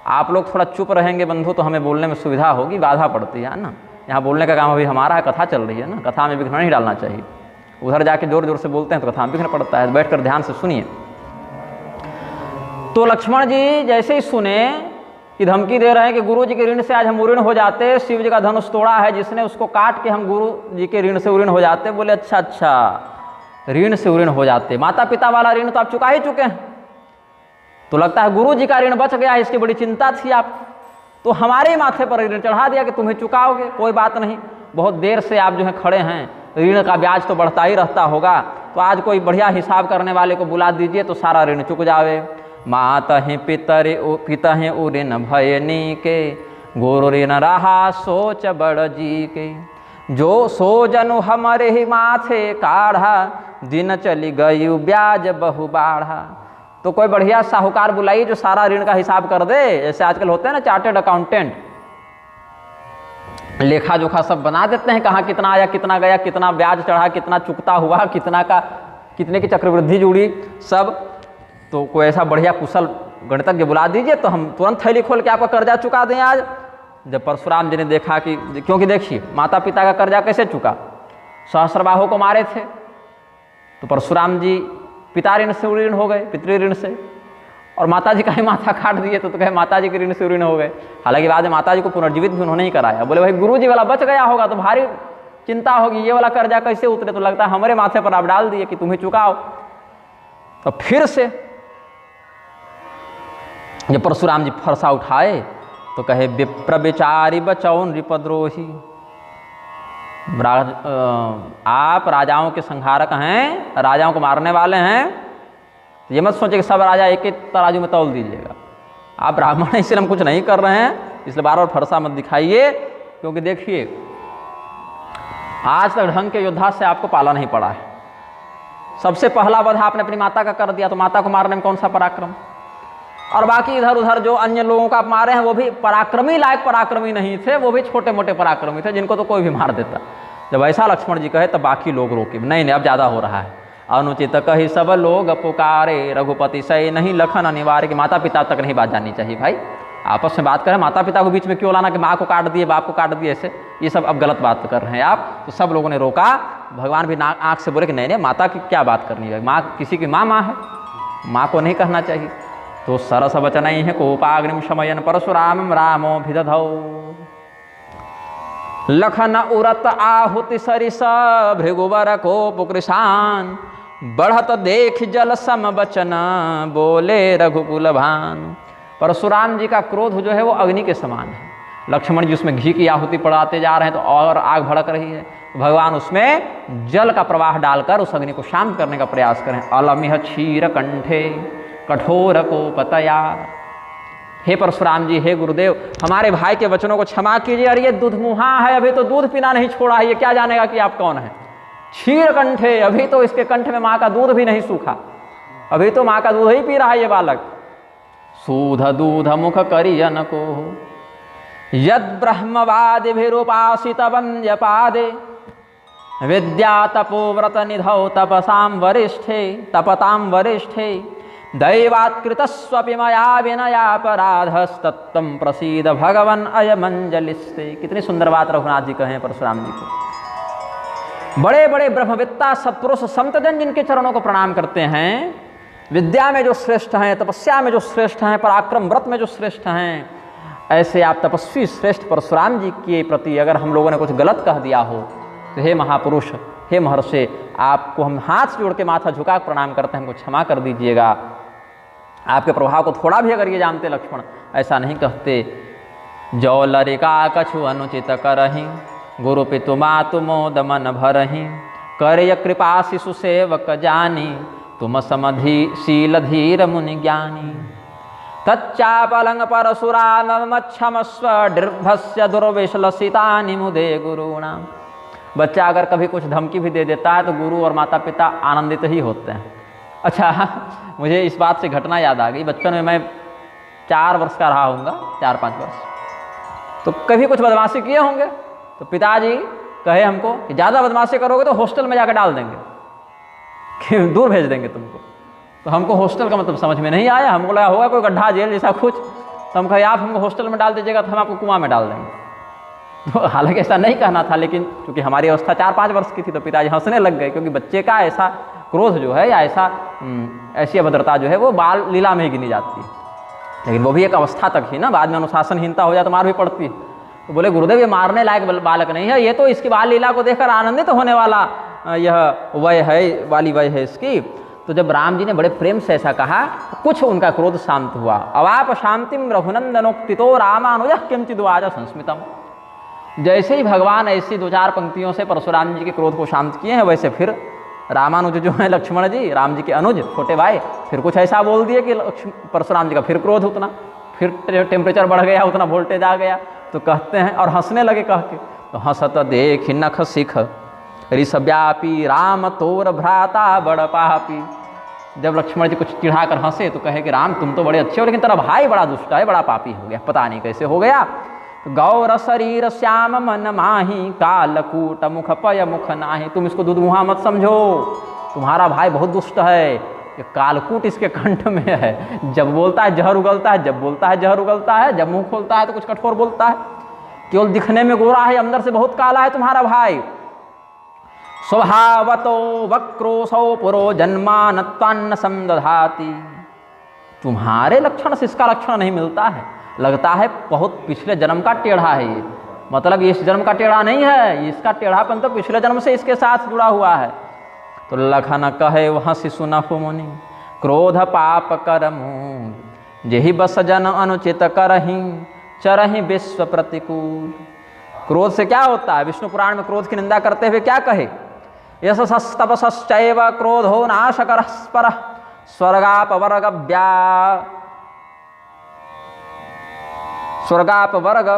आप लोग थोड़ा चुप रहेंगे बंधु तो हमें बोलने में सुविधा होगी, बाधा पड़ती है ना। यहाँ बोलने का काम अभी हमारा है, कथा चल रही है ना, कथा में विघ्न नहीं डालना चाहिए। उधर जाके जोर जोर से बोलते हैं तो कथा में विघ्न पड़ता है। बैठकर ध्यान से सुनिए। तो लक्ष्मण जी जैसे ही सुने कि धमकी दे रहे हैं कि गुरु जी के ऋण से आज हम ऋण हो जाते, शिव जी का धनुष तोड़ा है जिसने, उसको काट के हम गुरु जी के ऋण से ऋण हो जाते। बोले अच्छा अच्छा, ऋण से ऋण हो जाते, माता पिता वाला ऋण तो आप चुका ही चुके हैं, तो लगता है गुरु जी का ऋण बच गया, इसकी बड़ी चिंता थी आप, तो हमारे ही माथे पर ऋण चढ़ा दिया कि तुम्हें चुकाओगे, कोई बात नहीं, बहुत देर से आप जो है खड़े हैं, ऋण का ब्याज तो बढ़ता ही रहता होगा, तो आज कोई बढ़िया हिसाब करने वाले को बुला दीजिए तो सारा ऋण चुक जावे। मातहि पितहि ऋण भयनी के गुरु ऋण रहा सोच बड़ जी के, जो सो जनु हमारे ही माथे काढ़ा दिन चली गई ब्याज बहु बाढ़ा। तो कोई बढ़िया साहूकार बुलाइए जो सारा ऋण का हिसाब कर दे, जैसे आजकल होते हैं ना चार्टेड अकाउंटेंट, लेखा जोखा सब बना देते हैं, कहाँ कितना आया कितना गया, कितना ब्याज चढ़ा, कितना चुकता हुआ, कितने की चक्रवृद्धि जुड़ी सब। तो कोई ऐसा बढ़िया कुशल गणितज्ञ बुला दीजिए तो हम तुरंत थैली खोल के आपका कर्जा चुका दें आज। जब परशुराम जी ने देखा कि, क्योंकि देखिए माता पिता का कर्जा कैसे चुका, सहस्रबाहु को मारे थे तो परशुराम जी पिता ऋण से ऋण हो गए, पितृ ऋण से, और माता जी का ही माथा काट दिए तो कहे माता जी के ऋण से ऋण हो गए। हालांकि बाद में माता जी को पुनर्जीवित भी उन्होंने ही कराया। बोले भाई गुरु जी वाला बच गया होगा तो भारी चिंता होगी, ये वाला कर्जा कैसे उतरे, तो लगता है हमारे माथे पर आप डाल दिए कि तुम्हें चुकाओ। तो फिर से जब परशुराम जी फरसा उठाए तो कहे विप्र विचारी बचौन नृपद्रोही, आप राजाओं के संहारक हैं, राजाओं को मारने वाले हैं, ये मत सोचे कि सब राजा एक एक तराजू में तौल दीजिएगा। आप ब्राह्मण हैं इसलिए हम कुछ नहीं कर रहे हैं, इसलिए बार बार फरसा मत दिखाइए, क्योंकि देखिए आज तक ढंग के योद्धा से आपको पाला नहीं पड़ा है। सबसे पहला वध आपने अपनी माता का कर दिया, तो माता को मारने में कौन सा पराक्रम, और बाकी इधर उधर जो अन्य लोगों का आप मारे हैं वो भी पराक्रमी लायक पराक्रमी नहीं थे, वो भी छोटे मोटे पराक्रमी थे जिनको तो कोई भी मार देता। जब ऐसा लक्ष्मण जी कहे तब बाकी लोग रोके, नहीं अब ज़्यादा हो रहा है। अनुचित कही सब लोग पुकारे रघुपति सही नहीं लखन अनिवार्य, कि माता पिता तक नहीं बात जाननी चाहिए भाई, आपस में बात करें, माता पिता को बीच में क्यों लाना कि माँ को काट दिए बाप को काट दिए, ऐसे ये सब अब गलत बात कर रहे हैं आप। तो सब लोगों ने रोका, भगवान भी आँख से बोले कि नहीं माता की क्या बात करनी है, माँ किसी की माँ है, माँ को नहीं कहना चाहिए। तो सरस वचन ही है कोपाग्निम शमयन परशुरामम रामो भिदधौ। लखन उरत आहुति सरिस भृगुवर कोप कृशान, बढ़त देख जल सम बचन बोले रघुकुल भान। परशुराम जी का क्रोध जो है वो अग्नि के समान है। लक्ष्मण जी उसमें घी की आहुति पड़ाते जा रहे हैं तो और आग भड़क रही है। भगवान उसमें जल का प्रवाह डालकर उस अग्नि को शांत करने का प्रयास करें। अलमिह क्षीर कंठे कठोर को पतया। हे परशुराम जी, हे गुरुदेव, हमारे भाई के वचनों को क्षमा कीजिए। अरे ये दूध मुहा है, अभी तो दूध पीना नहीं छोड़ा है, ये क्या जानेगा कि आप कौन है। क्षीर कंठे, अभी तो इसके कंठ में माँ का दूध भी नहीं सूखा, अभी तो माँ का दूध ही पी रहा है ये बालक। सूध दूध मुख करियन को यद ब्रह्मवादिभिरुपासित वन्द्यपादे, विद्या तपोव्रत निधौ तपसां वरिष्ठे तपतां वरिष्ठे, दैवात्कृतस्वपि मया विनयापराधस्तत्त्वं प्रसीद भगवन् अयमंजलिस्ते। कितनी सुंदर बात रघुनाथ जी कहे परशुराम जी को। बड़े बड़े ब्रह्मविद्ता सत्पुरुष संतजन जिनके चरणों को प्रणाम करते हैं, विद्या में जो श्रेष्ठ हैं, तपस्या में जो श्रेष्ठ हैं, पराक्रम व्रत में जो श्रेष्ठ हैं, ऐसे आप तपस्वी श्रेष्ठ परशुराम जी के प्रति अगर हम लोगों ने कुछ गलत कह दिया हो तो हे महापुरुष, हे महर्षि, आपको हम हाथ जोड़ के माथा झुका प्रणाम करते हैं, हमको क्षमा कर दीजिएगा। आपके प्रभाव को थोड़ा भी अगर ये जानते लक्ष्मण, ऐसा नहीं कहते। जौ लरिका कछु अनुचित करहि, गुरु पितु मातु मोद मन भरहि, करय कृपा शिशु सेवक जानी, तुम समधि शील धीर मुनि ज्ञानी। तच्चापलंग परशुरामक्षमस्व दृभस्य दुर्विश्लसितानि मुदे गुरुणाम। बच्चा अगर कभी कुछ धमकी भी दे देता है तो गुरु और माता पिता आनंदित ही होते हैं। अच्छा, मुझे इस बात से घटना याद आ गई। बचपन में मैं 4 वर्ष का रहा होऊंगा, 4-5 वर्ष, तो कभी कुछ बदमाशी किए होंगे तो पिताजी कहे हमको कि ज़्यादा बदमाशी करोगे तो हॉस्टल में जाकर डाल देंगे, कि दूर भेज देंगे तुमको। तो हमको हॉस्टल का मतलब समझ में नहीं आया, हमको लगा होगा कोई गड्ढा जेल जैसा कुछ। तो हम कहे आप हमको हॉस्टल में डाल दीजिएगा तो हम आपको कुआं में डाल देंगे। तो हालांकि ऐसा नहीं कहना था, लेकिन क्योंकि हमारी अवस्था 4-5 वर्ष की थी तो पिताजी हंसने लग गए, क्योंकि बच्चे का ऐसा क्रोध जो है या ऐसी अभद्रता जो है वो बाल लीला में ही गिनी जाती है। लेकिन वो भी एक अवस्था तक ही ना, बाद में अनुशासनहीनता हो जाए तो मार भी पड़ती है। तो बोले गुरुदेव ये मारने लायक बालक नहीं है, ये तो इसकी बाल लीला को देखकर आनंदित होने वाला यह वय है, वाली वय है इसकी। तो जब राम जी ने बड़े प्रेम से ऐसा कहा तो कुछ उनका क्रोध शांत हुआ। अवाप शांतिम रघुनंदनोक्तितो रामानुजः किंचिद्वाच संस्मितम। जैसे ही भगवान ऐसी 2-4 पंक्तियों से परशुराम जी के क्रोध को शांत किए हैं, वैसे फिर रामानुज जो है लक्ष्मण जी, राम जी के अनुज छोटे भाई, फिर कुछ ऐसा बोल दिए कि परशुराम जी का फिर क्रोध उतना, फिर टेम्परेचर बढ़ गया, उतना वोल्टेज आ गया। तो कहते हैं और हंसने लगे कह के, तो हंसत देख नख सिख ऋषव्यापी राम तोर भ्राता बड़ पापी। जब लक्ष्मण जी कुछ चिढ़ाकर हंसे तो कहे कि राम तुम तो बड़े अच्छे हो, लेकिन तेरा भाई बड़ा दुष्ट है, बड़ा पापी हो गया, पता नहीं कैसे हो गया। गौर शरीर श्याम मन माही, कालकूट मुख पय मुख नाही। तुम इसको दुधमुहा मत समझो, तुम्हारा भाई बहुत दुष्ट है, ये कालकूट इसके कंठ में है, जब बोलता है जहर उगलता है, जब बोलता है जहर उगलता है, जब मुंह खोलता है तो कुछ कठोर बोलता है। केवल दिखने में गोरा है, अंदर से बहुत काला है तुम्हारा भाई। स्वभावतो वक्रोसौ पुरो जन्मानत्वान्न समदधाति। तुम्हारे लक्षण से इसका लक्षण नहीं मिलता है, लगता है बहुत पिछले जन्म का टेढ़ा है ये, मतलब ये इस जन्म का टेढ़ा नहीं है, इसका टेढ़ापन तो पिछले जन्म से इसके साथ जुड़ा हुआ है। तो लखन कहे वहाँ शिशु नफु मुनि, क्रोध पाप करमूल, जेहि बस जन अनुचित करहि, चरहि विश्व प्रतिकूल। क्रोध से क्या होता है? विष्णु पुराण में क्रोध की निंदा करते हुए क्या कहे? यशस्तपसश्चैव क्रोधो नाशकरः परः, स्वर्गापवर्गव्या स्वर्गापवर्ग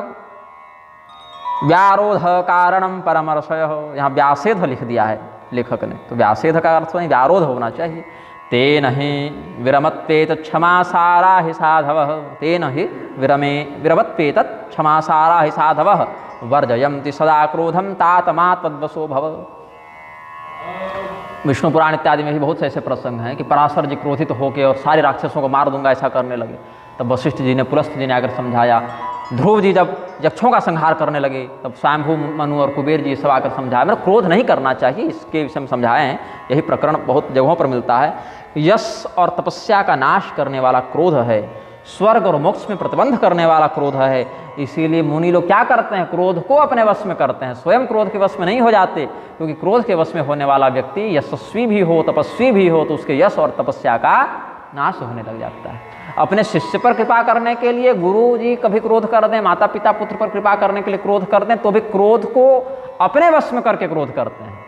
व्यारोध कारणम परमर्षय। यहाँ व्यासेध लिख दिया है लेखक ने, तो व्यासेध का अर्थ नहीं व्यारोध होना चाहिए। तेन ही विरमत्वेत क्षमासारा हि साधवः, तेन ही विरमत्वेत क्षमासारा हि साधवः, वर्जयन्ति सदा क्रोधम तातमा तद्वशो भव। विष्णु पुराण इत्यादि में भी बहुत से ऐसे प्रसंग हैं कि पराशर जी क्रोधित होकर और सारे राक्षसों को मार दूंगा ऐसा करने लगे। तब वशिष्ठ जी ने, पुलस्त्य जी ने आकर समझाया ध्रुव जी जब यक्षों का संहार करने लगे तब स्वयंभू मनु और कुबेर जी सब आकर समझाए, मतलब क्रोध नहीं करना चाहिए, इसके विषय में समझाए हैं। यही प्रकरण बहुत जगहों पर मिलता है। यश और तपस्या का नाश करने वाला क्रोध है, स्वर्ग और मोक्ष में प्रतिबंध करने वाला क्रोध है। इसीलिए मुनि लोग क्या करते हैं, क्रोध को अपने वश में करते हैं, स्वयं क्रोध के वश में नहीं हो जाते। क्योंकि क्रोध के वश में होने वाला व्यक्ति यशस्वी भी हो, तपस्वी भी हो, तो उसके यश और तपस्या का नाश होने लग जाता है। अपने शिष्य पर कृपा करने के लिए गुरु जी कभी क्रोध कर दें, माता पिता पुत्र पर कृपा करने के लिए क्रोध कर दें, तो भी क्रोध को अपने वश में करके क्रोध करते हैं।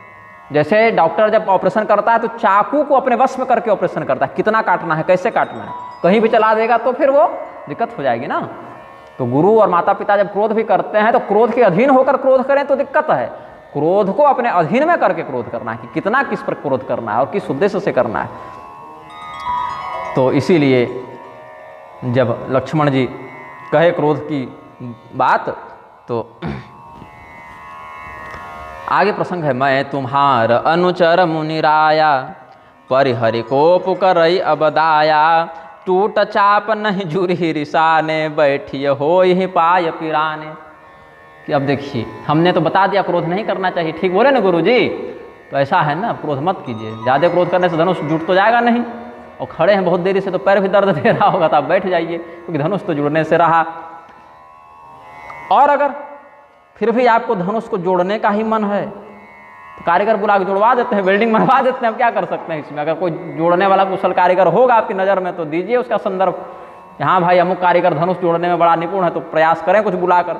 जैसे डॉक्टर जब ऑपरेशन करता है तो चाकू को अपने वश में करके ऑपरेशन करता है, कितना काटना है, कैसे काटना है, कहीं भी चला देगा तो फिर वो दिक्कत हो जाएगी ना। तो गुरु और माता पिता जब क्रोध भी करते हैं तो क्रोध के अधीन होकर क्रोध करें तो दिक्कत है। क्रोध को अपने अधीन में करके क्रोध करना है कि कितना किस पर क्रोध करना है और किस उद्देश्य से करना है। तो इसीलिए जब लक्ष्मण जी कहे क्रोध की बात तो आगे प्रसंग है, मैं तुम्हार अनुचर मुनिराया, परिहरि कोप करई अबदाया, टूट चाप नहीं जुरी रिसाने, बैठिए हो ही पाय पिराने। कि अब देखिए हमने तो बता दिया क्रोध नहीं करना चाहिए, ठीक बोले ना गुरु जी, तो ऐसा है ना, क्रोध मत कीजिए, ज़्यादा क्रोध करने से धनुष जुट तो जाएगा नहीं, और खड़े हैं बहुत देरी से तो पैर भी दर्द दे रहा होगा, तो आप बैठ जाइए क्योंकि धनुष तो जुड़ने से रहा। और अगर फिर भी आपको धनुष को जोड़ने का ही मन है तो कारीगर बुला के जुड़वा देते हैं, वेल्डिंग बनवा देते हैं, अब क्या कर सकते हैं इसमें। अगर कोई जोड़ने वाला कुशल कारीगर होगा आपकी नज़र में तो दीजिए उसका संदर्भ, यहाँ भाई अमुक कारीगर धनुष जोड़ने में बड़ा निपुण है, तो प्रयास करें कुछ बुलाकर।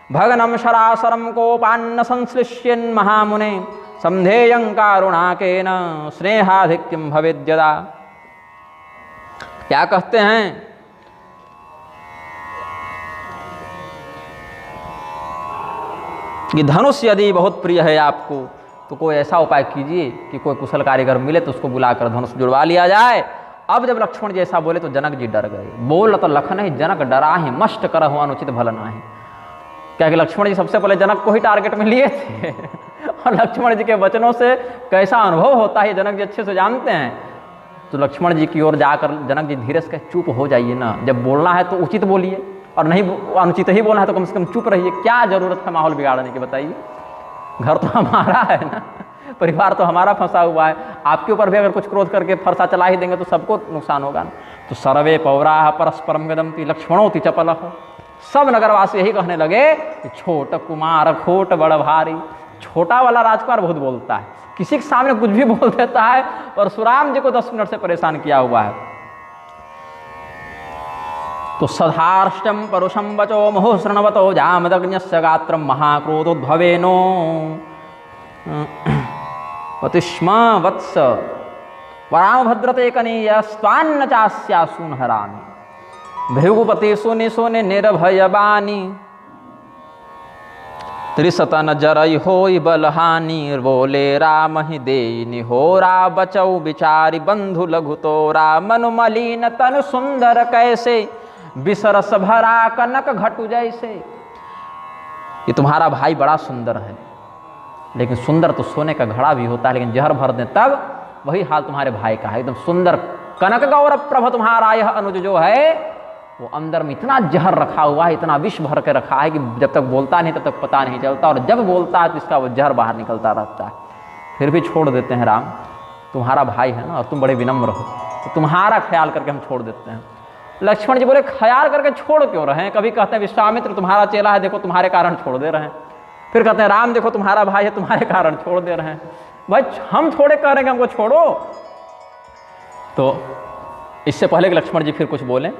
भगनम शरासरम कोपान्न संश्लिष्यन् महामुने, समधेयं कारुणाकेन स्नेहाधिक्यं भवेद्यदा। क्या कहते हैं कि धनुष यदि बहुत प्रिय है आपको तो कोई ऐसा उपाय कीजिए कि कोई कुशल कारीगर मिले तो उसको बुलाकर धनुष जुड़वा लिया जाए। अब जब लक्ष्मण जी ऐसा बोले तो जनक जी डर गए। बोल तो लखन ही जनक डरा ही, मस्ट करहु अनुचित भल नाही। क्या कि लक्ष्मण जी सबसे पहले जनक को ही टारगेट में लिए थे और लक्ष्मण जी के वचनों से कैसा अनुभव होता है जनक जी अच्छे से जानते हैं। तो लक्ष्मण जी की ओर जाकर जनक जी धीरे से कहे, चुप हो जाइए ना, जब बोलना है तो उचित बोलिए और नहीं अनुचित ही बोलना है तो कम से कम चुप रहिए, क्या जरूरत है माहौल बिगाड़ने की, बताइए। घर तो हमारा है ना, परिवार तो हमारा फंसा हुआ है, आपके ऊपर भी अगर कुछ क्रोध करके फरसा चला ही देंगे तो सबको नुकसान होगा ना। तो सर्वे पौराह परस्परम गदंती लक्ष्मणोति चपलः, सब नगरवासी यही कहने लगे कि छोट कुमार खोट बड़ भारी। छोटा वाला राजकुमार बहुत बोलता है, किसी के सामने कुछ भी बोल देता है, परशुराम जी को 10 मिनट से परेशान किया हुआ है। तो सधार्ष्टम परुषम वचो मुहुश्रणवतो जामदग्न्यस्य गात्रम महाक्रोधोद्भवेनो पतिष्म वत्स वरामभद्रते कनीयस्त्वान्न चास्यासून हरामि भृगुपति सुनि सुनि निर्भयबानी त्रिशतन जरई होई बलहानि बोले राम ही देई निहोरा बचौ बिचारी बंधु लघु तोरा मनु मलिन तनु सुंदर कैसे बिसरस भरा कनक घटु जैसे। ये तुम्हारा भाई बड़ा सुंदर है, लेकिन सुंदर तो सोने का घड़ा भी होता है, लेकिन जहर भर दें तब वही हाल तुम्हारे भाई का है। एकदम सुंदर कनक गौरव प्रभ तुम्हारा यह अनुज जो है वो अंदर में इतना जहर रखा हुआ है, इतना विष भर के रखा है कि जब तक बोलता नहीं तब तक पता नहीं चलता, और जब बोलता है तो इसका वो जहर बाहर निकलता रहता है। फिर भी छोड़ देते हैं राम, तुम्हारा भाई है ना और तुम बड़े विनम्र हो, तो तुम्हारा ख्याल करके हम छोड़ देते हैं। लक्ष्मण जी बोले ख्याल करके छोड़ क्यों रहे हैं। कभी कहते हैं विश्वामित्र तुम्हारा चेला है, देखो तुम्हारे कारण छोड़ दे रहे हैं। फिर कहते हैं राम देखो तुम्हारा भाई है, तुम्हारे कारण छोड़ दे रहे हैं। भाई हम थोड़े कह रहे हैं कि हमको छोड़ो। तो इससे पहले कि लक्ष्मण जी फिर कुछ बोले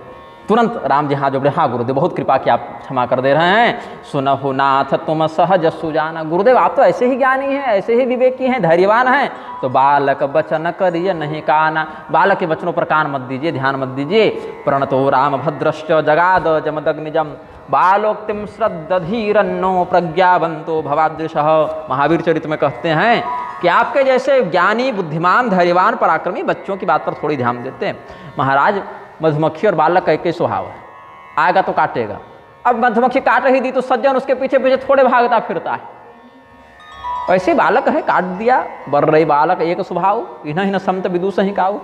तुरंत राम जी हाथ जोड़े, हाँ गुरुदेव बहुत कृपा की, आप क्षमा कर दे रहे हैं। सुनहु नाथ तुम सहज सुजाना। गुरुदेव आप तो ऐसे ही ज्ञानी हैं, ऐसे ही विवेकी हैं, धैर्यवान हैं, तो बालक बचन करिए नहीं काना। बालक के वचनों पर कान मत दीजिए, ध्यान मत दीजिए। प्रणतो राम भद्रश्च जगाद जमदग्निजम बालोक्तिम श्रद्धधीरन्नो प्रज्ञावंतो भवादृशः। महावीर चरित में कहते हैं कि आपके जैसे ज्ञानी बुद्धिमान धैर्यवान पराक्रमी बच्चों की बात पर थोड़ी ध्यान देते हैं। महाराज मधुमक्खी और बालक का एक ही स्वभाव है, आएगा तो काटेगा। अब मधुमक्खी काट रही थी तो सज्जन उसके पीछे पीछे थोड़े भागता फिरता है, ऐसे बालक है, काट दिया। बर रही बालक एक स्वभाव इन्ह समत विदुष ही काऊ।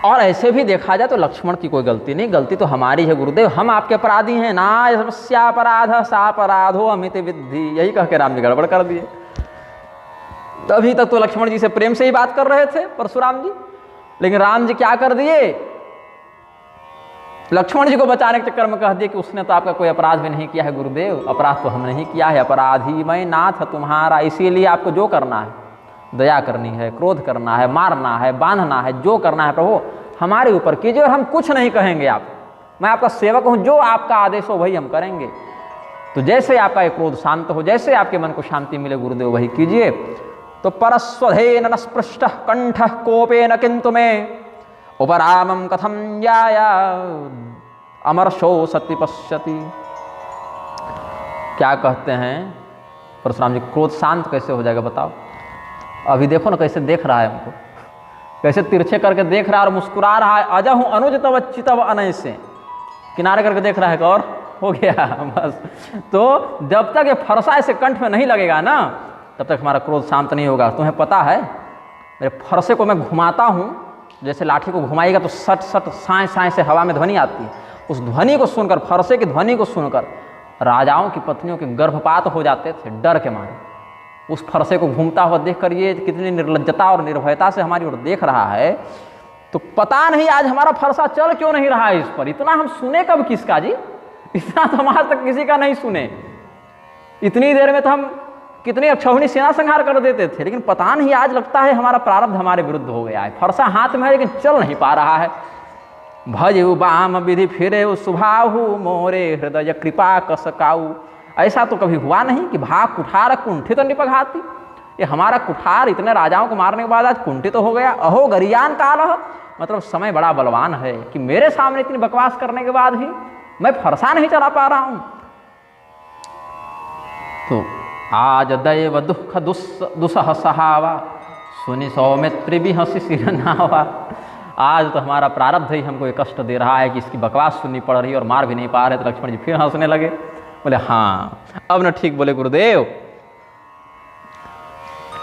और ऐसे भी देखा जाए तो लक्ष्मण की कोई गलती नहीं, गलती तो हमारी है गुरुदेव, हम आपके अपराधी हैं। ना समस्यापराध सापराधो अमित विद्धि, यही कह के राम जी गड़बड़ कर दिए। अभी तक तो लक्ष्मण जी से प्रेम से ही बात कर रहे थे परशुराम जी, लेकिन राम जी क्या कर दिए, लक्ष्मण जी को बचाने के चक्कर में कह दिए कि उसने तो आपका कोई अपराध भी नहीं किया है गुरुदेव, अपराध तो हमने नहीं किया है, अपराधी मैं नाथ तुम्हारा, इसीलिए आपको जो करना है, दया करनी है, क्रोध करना है, मारना है, बांधना है, जो करना है प्रभु हमारे ऊपर कीजिए, और हम कुछ नहीं कहेंगे। आप, मैं आपका सेवक हूँ, जो आपका आदेश हो वही हम करेंगे। तो जैसे आपका एक क्रोध शांत हो, जैसे आपके मन को शांति मिले गुरुदेव वही कीजिए। तो परस्वधेन न स्पृष्ट कंठ कोपेन किंतु में उपरामम कथम याया अमरशो सत्य पश्यति। क्या कहते हैं परशुराम जी, क्रोध शांत कैसे हो जाएगा बताओ? अभी देखो ना कैसे देख रहा है हमको, कैसे तिरछे करके देख रहा है और मुस्कुरा रहा है। अजहु अनुज तव चितव अनय से, किनारे करके देख रहा है और हो गया बस। तो जब तक ये फरसा ऐसे कंठ में नहीं लगेगा ना, तब तक हमारा क्रोध शांत नहीं होगा। तुम्हें पता है मेरे फरसे को मैं घुमाता हूँ, जैसे लाठी को घुमाएगा तो सट सट साए साए से हवा में ध्वनि आती है। उस ध्वनि को सुनकर, फरसे की ध्वनि को सुनकर राजाओं की पत्नियों के गर्भपात हो जाते थे डर के मारे। उस फरसे को घूमता हुआ देखकर ये कितनी निर्लज्जता और निर्भयता से हमारी ओर देख रहा है। तो पता नहीं आज हमारा फरसा चल क्यों नहीं रहा है इस पर। इतना हम सुने कब किसका जी, इतना तो आज तक किसी का नहीं सुने। इतनी देर में तो हम कितनी अक्षौहिणी सेना संहार कर देते थे, लेकिन पता नहीं आज लगता है हमारा प्रारब्ध हमारे विरुद्ध हो गया है। फरसा हाथ में है लेकिन चल नहीं पा रहा है। भजऊ बाम विधि फिरे सुभाहु मोरे हृदय कृपा कसकाऊ। ऐसा तो कभी हुआ नहीं कि भाग कुठार कुंठित तो निपघाती। ये हमारा कुठार इतने राजाओं को मारने के बाद आज कुंठित तो हो गया। अहो गरियान काल, मतलब समय बड़ा बलवान है कि मेरे सामने इतनी बकवास करने के बाद भी मैं फरसा नहीं चला पा रहा हूं। तो आज दैव दुख दुसह सहावा, सुनि सौमित्री भी हंसी सिर नावा। आज तो हमारा प्रारब्ध ही हमको ये कष्ट दे रहा है कि इसकी बकवास सुननी पड़ रही है और मार भी नहीं पा रहे। तो लक्ष्मण जी फिर हंसने लगे, बोले हाँ अब न ठीक बोले गुरुदेव।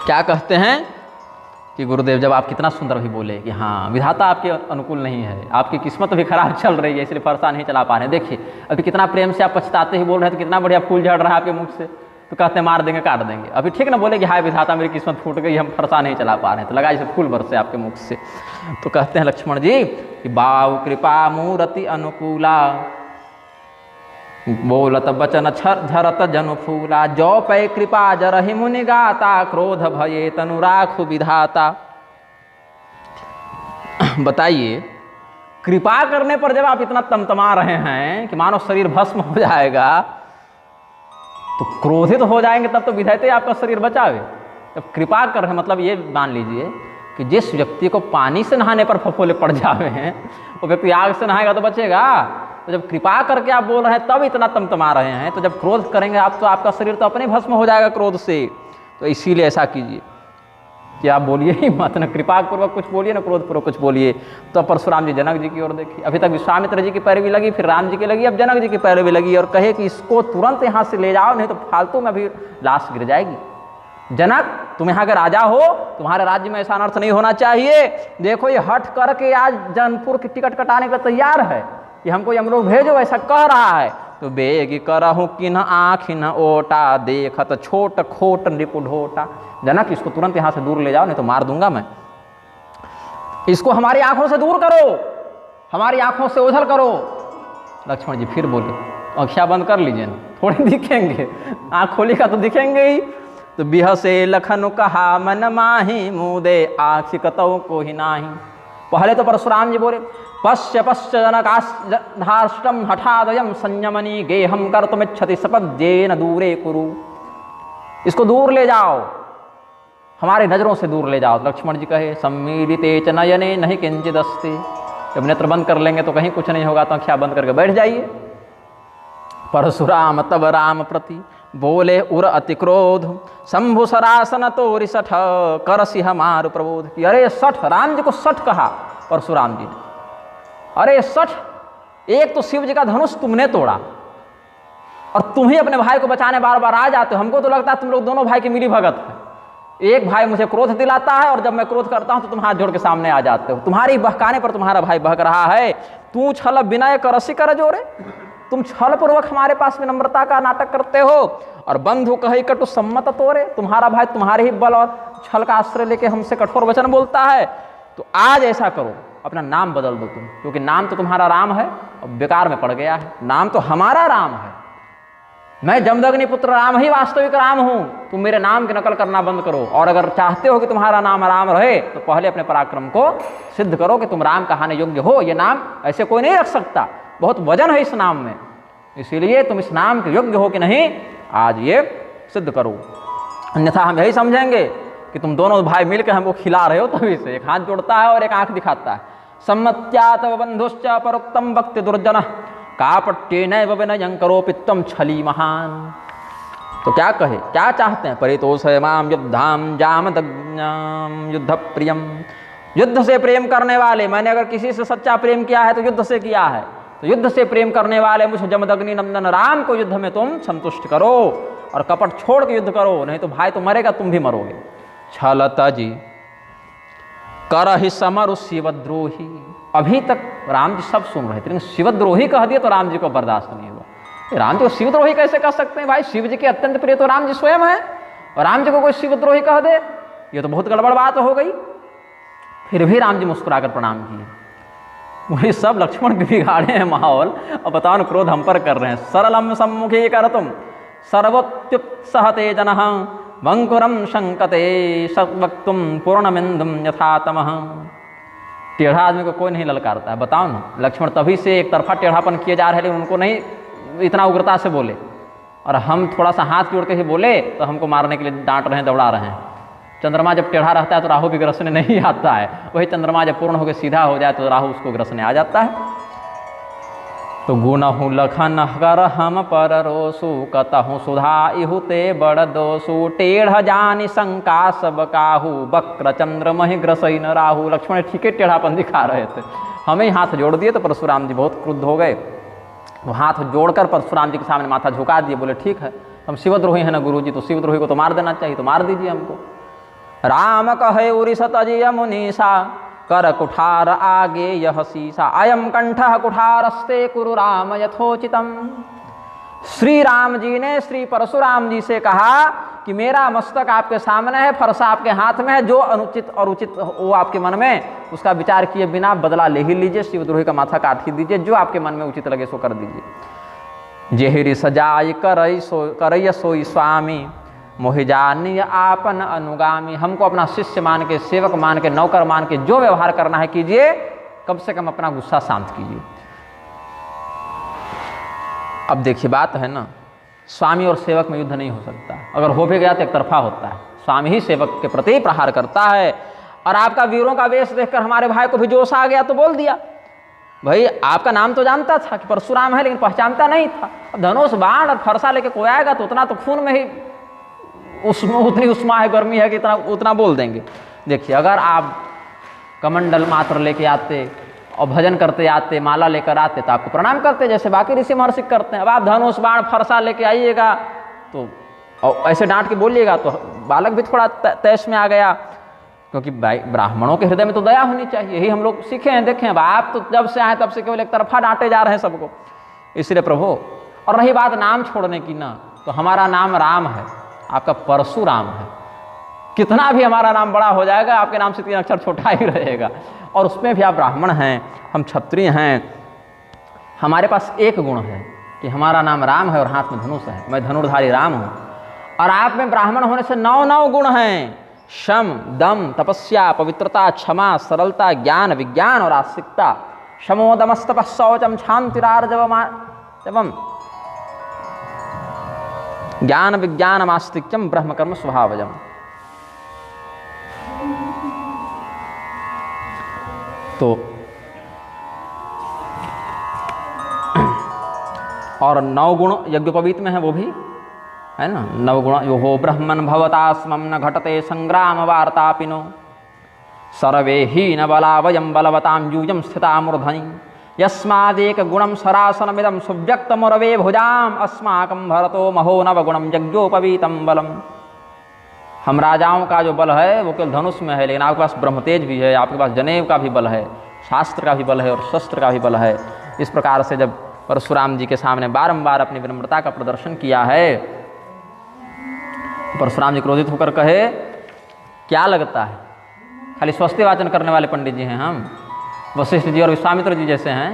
क्या कहते हैं कि गुरुदेव जब आप कितना सुंदर भी बोले कि हाँ विधाता आपके अनुकूल नहीं है, आपकी किस्मत भी खराब चल रही है इसलिए फरसा नहीं चला पा रहे। देखिए अभी कितना प्रेम से आप पछताते ही बोल रहे हैं, तो कितना बढ़िया फूल झड़ रहा है आपके मुख से। तो कहते हैं मार देंगे काट देंगे। अभी ठीक ना बोले कि हाय विधाता मेरी किस्मत फूट गई, हम फरसा नहीं चला पा रहे हैं। तो लगा जैसे फूल बरसे आपके मुख से। तो कहते हैं लक्ष्मण जी कि बाऊ कृपा मूर्ति अनुकूला, बोलत बचन झरत जनु फूला, जौ पै कृपा जरहि मुनि गाता, क्रोध भये तनु राखु विधाता। बताइए कृपा करने पर जब आप इतना तमतमा रहे हैं कि मानो शरीर भस्म हो जाएगा, तो क्रोधित हो जाएंगे तब तो विधाते आपका शरीर बचावे। जब कृपा कर रहे मतलब ये मान लीजिए कि जिस व्यक्ति को पानी से नहाने पर फफोले पड़ जावे हैं, वो व्यक्ति आग से नहाएगा तो बचेगा। तो जब कृपा करके आप बोल रहे हैं तब इतना तमतमा रहे हैं, तो जब क्रोध करेंगे आप तो आपका शरीर तो अपने भस्म हो जाएगा क्रोध से। तो इसीलिए ऐसा कीजिए कि आप बोलिए ही मत, न कृपा पूर्वक कुछ बोलिए न क्रोध पूर्वक कुछ बोलिए। तो परशुराम जी जनक जी की ओर देखिए। अभी तक विश्वामित्र जी की पैरवी लगी, फिर राम जी की लगी, अब जनक जी की पैरवी लगी और कहे कि इसको तुरंत यहाँ से ले जाओ, नहीं तो फालतू में अभी लाश गिर जाएगी। जनक तुम यहाँ के राजा हो, तुम्हारे राज्य में ऐसा अनर्थ नहीं होना चाहिए। देखो ये हट करके आज जनकपुर की टिकट कटाने का तैयार है कि हमको यमलोक भेजो, ऐसा कह रहा है। तो बेग करहु किन्ह आँख न ओटा, देखत छोट खोट निपुढोटा। जनक इसको तुरंत यहाँ से दूर ले जाओ, नहीं तो मार दूंगा मैं। इसको हमारी आंखों से दूर करो, हमारी आंखों से ओझल करो। लक्ष्मण जी फिर बोले आँखिया बंद कर लीजिए ना, थोड़े दिखेंगे, आँख खोलेगा तो दिखेंगे ही। तो बिहसे लखन कहा मन माही, मुदे आँख कतौ को ही नाही। पहले तो परशुराम जी बोले पश्य पश्य जनकाष्टम हठादयम संयमनी गेहम कर्तुमिच्छति सपद्येन दूरे कुरु। इसको दूर ले जाओ, हमारे नजरों से दूर ले जाओ। लक्ष्मण जी कहे सम्मीलिते च नयने नहीं किंचिदस्ति। जब नेत्र बंद कर लेंगे तो कहीं कुछ नहीं होगा, तो आँखियाँ बंद करके बैठ जाइए। परशुराम तब राम प्रति बोले उर अति क्रोध, शंभु सरासन तोरि सठ, करसी हमार प्रबोध। कि अरे सठ, राम जी को सठ कहा परशुराम जी ने। अरे सठ, एक तो शिव जी का धनुष तुमने तोड़ा और तुम ही अपने भाई को बचाने बार बार आ जाते हो। हमको तो लगता है तुम लोग दोनों भाई की मिली भगत है। एक भाई मुझे क्रोध दिलाता है और जब मैं क्रोध करता हूं तो तुम हाथ जोड़ के सामने आ जाते हो। तुम्हारी बहकाने पर तुम्हारा भाई बहक रहा है। तू छल विनय कर रसी कर जोरे, तुम छल पूर्वक हमारे पास विनम्रता का नाटक करते हो और बंधु कही कटु सम्मत तोरे। तुम्हारा भाई तुम्हारे ही बल और छल का आश्रय लेके हमसे कठोर वचन बोलता है। तो आज ऐसा करो, अपना नाम बदल दो तुम, क्योंकि नाम तो तुम्हारा राम है और बेकार में पड़ गया है। नाम तो हमारा राम है, मैं जमदग्नि पुत्र राम ही वास्तविक राम हूं। तुम मेरे नाम की नकल करना बंद करो और अगर चाहते हो कि तुम्हारा नाम राम रहे तो पहले अपने पराक्रम को सिद्ध करो कि तुम राम कहने योग्य हो। ये नाम ऐसे कोई नहीं रख सकता, बहुत वजन है इस नाम में, इसीलिए तुम इस नाम के योग्य हो कि नहीं आज ये सिद्ध करो, अन्यथा हम यही समझेंगे कि तुम दोनों भाई मिलकर हमको खिला रहे हो। तभी से एक हाथ जोड़ता है और एक आंख दिखाता है। सम्मत्या तव बंधुश्च परोक्तम भक्ति दुर्जन कापट्येन विनयं करोपि त्वं छली महान। तो क्या कहे, क्या चाहते हैं? परितोषय माम युद्धाम जामदग्नाम युद्ध प्रियम। युद्ध से प्रेम करने वाले, मैंने अगर किसी से सच्चा प्रेम किया है तो युद्ध से किया है, तो युद्ध से प्रेम करने वाले मुझ जमदग्नि नंदन राम को युद्ध में तुम संतुष्ट करो और कपट छोड़ के युद्ध करो, नहीं तो भाई तो मरेगा, तुम भी मरोगे। छलता जी कर ही समरु शिवद्रोही। अभी तक राम जी सब सुन रहे थे, लेकिन शिवद्रोही कह दिया तो राम जी को बर्दाश्त नहीं हुआ। राम जी को शिवद्रोही कैसे कह सकते हैं? भाई शिव जी के अत्यंत प्रिय तो राम जी स्वयं है और राम जी को कोई शिवद्रोही कह दे, ये तो बहुत गड़बड़ बात हो गई। फिर भी राम जी मुस्कुराकर प्रणाम किए। वही सब लक्ष्मण के बिगाड़े हैं माहौल और बताओ क्रोध हम पर कर रहे हैं। सरलम सम्मुखी कर तुम सर्वोत्युत्सहते जनः वंकुरम शंकते सवक्तुम पूर्णमिंदुम यथातमः। टेढ़ा आदमी को कोई नहीं ललकारता है, बताओ ना। लक्ष्मण तभी से एक तरफा टेढ़ापन किए जा रहे हैं, लेकिन उनको नहीं इतना उग्रता से बोले, और हम थोड़ा सा हाथ जोड़ के ही बोले तो हमको मारने के लिए डांट रहे हैं, दौड़ा रहे हैं। चंद्रमा जब टेढ़ा रहता है तो राहु भी ग्रसने नहीं आता है, वही चंद्रमा जब पूर्ण होकर सीधा हो जाए तो राहु उसको ग्रसने आ जाता है। तो गुणहु लखन कर हम पर रोसु कतहु सुधा इहु ते बड़ दोसु टेढ़ जानि शंका सब काहू बक्र चंद्र महि ग्रसई न राहु। लक्ष्मण ठीक है टेढ़ापन दिखा रहे थे, हमें ही हाथ जोड़ दिए तो परशुराम जी बहुत क्रुद्ध हो गए। वो हाथ जोड़कर परशुराम जी के सामने माथा झुका दिए, बोले ठीक है हम शिवद्रोही हैं ना गुरु जी, तो शिवद्रोही को तो मार देना चाहिए, तो मार दीजिए हमको। राम कहे उरी सतजिय मुनीषा कर कुठार आगे यह शीशा अयम कंठ कुठारस्ते कुरु राम यथोचितम। श्री राम जी ने श्री परशुराम जी से कहा कि मेरा मस्तक आपके सामने है, फरसा आपके हाथ में है, जो अनुचित और उचित वो आपके मन में उसका विचार किए बिना बदला ले ही लीजिए, शिवद्रोही का माथा काट ही दीजिए, जो आपके मन में उचित लगे सो कर दीजिए। जेहिरी सजाई करई सोई स्वामी मोहि जानिय आपन अनुगामी। हमको अपना शिष्य मान के, सेवक मान के, नौकर मान के जो व्यवहार करना है कीजिए, कम से कम अपना गुस्सा शांत कीजिए। अब देखिए बात है ना, स्वामी और सेवक में युद्ध नहीं हो सकता, अगर हो भी गया तो एक तरफा होता है। स्वामी ही सेवक के प्रति प्रहार करता है। और आपका वीरों का वेश देखकर हमारे भाई को भी जोश आ गया तो बोल दिया। भाई आपका नाम तो जानता था कि परशुराम है, लेकिन पहचानता नहीं था। अब धनुष बाण और फरसा लेके कोई आएगा तो उतना तो खून में ही उतनी उष्मा है, गर्मी है कि उतना बोल देंगे। देखिए अगर आप कमंडल मात्र लेके आते और भजन करते आते, माला लेकर आते तो आपको प्रणाम करते जैसे बाकी ऋषि महर्षि करते हैं। अब आप धनुष बाण फरसा लेके आइएगा तो और ऐसे डांट के बोलिएगा तो बालक भी थोड़ा तैश में आ गया, क्योंकि ब्राह्मणों के हृदय में तो दया होनी चाहिए। यही हम लोग सीखे हैं, देखें। अब आप तो जब से आए तब से केवल एक तरफा डांटे जा रहे हैं सबको, इसलिए प्रभु। और रही बात नाम छोड़ने की ना, तो हमारा नाम राम है, आपका परशुराम है। कितना भी हमारा नाम बड़ा हो जाएगा, आपके नाम से 3 अक्षर छोटा ही रहेगा। और उसमें भी आप ब्राह्मण हैं, हम क्षत्रिय हैं। हमारे पास एक गुण है कि हमारा नाम राम है और हाथ में धनुष है, मैं धनुर्धारी राम हूँ। और आप में ब्राह्मण होने से 9 गुण हैं, शम दम तपस्या पवित्रता क्षमा सरलता ज्ञान विज्ञान और आस्तिकता। शमो दमस्तप शौचम क्षांतिरार्जवम ज्ञान विज्ञान आस्तिक्यम ब्रह्म कर्म स्वभावजम। तो और 9 गुण यज्ञोपवीत में है, वो भी है ना। 9 गुण यो हो ब्रह्मन् भवतास्मं न घटते संग्राम वार्तापिनो सर्वे ही न बला वयम बलवतां यूयं स्थिता मूर्धनि यस्मादेक गुणं सरासनमिदं सुव्यक्तमुरवे भुजाम् अस्माकं भरतो महो नवगुणं यज्ञोपवीतं बलम्। हम राजाओं का जो बल है वो केवल धनुष में है, लेकिन आपके पास ब्रह्मतेज भी है, आपके पास जनेव का भी बल है, शास्त्र का भी बल है और शस्त्र का भी बल है। इस प्रकार से जब परशुराम जी के सामने बारंबार अपनी विनम्रता का प्रदर्शन किया है, परशुराम जी क्रोधित होकर कहे, क्या लगता है खाली स्वस्ति वाचन करने वाले पंडित जी हैं हम? वशिष्ठ जी और विश्वामित्र जी जैसे हैं।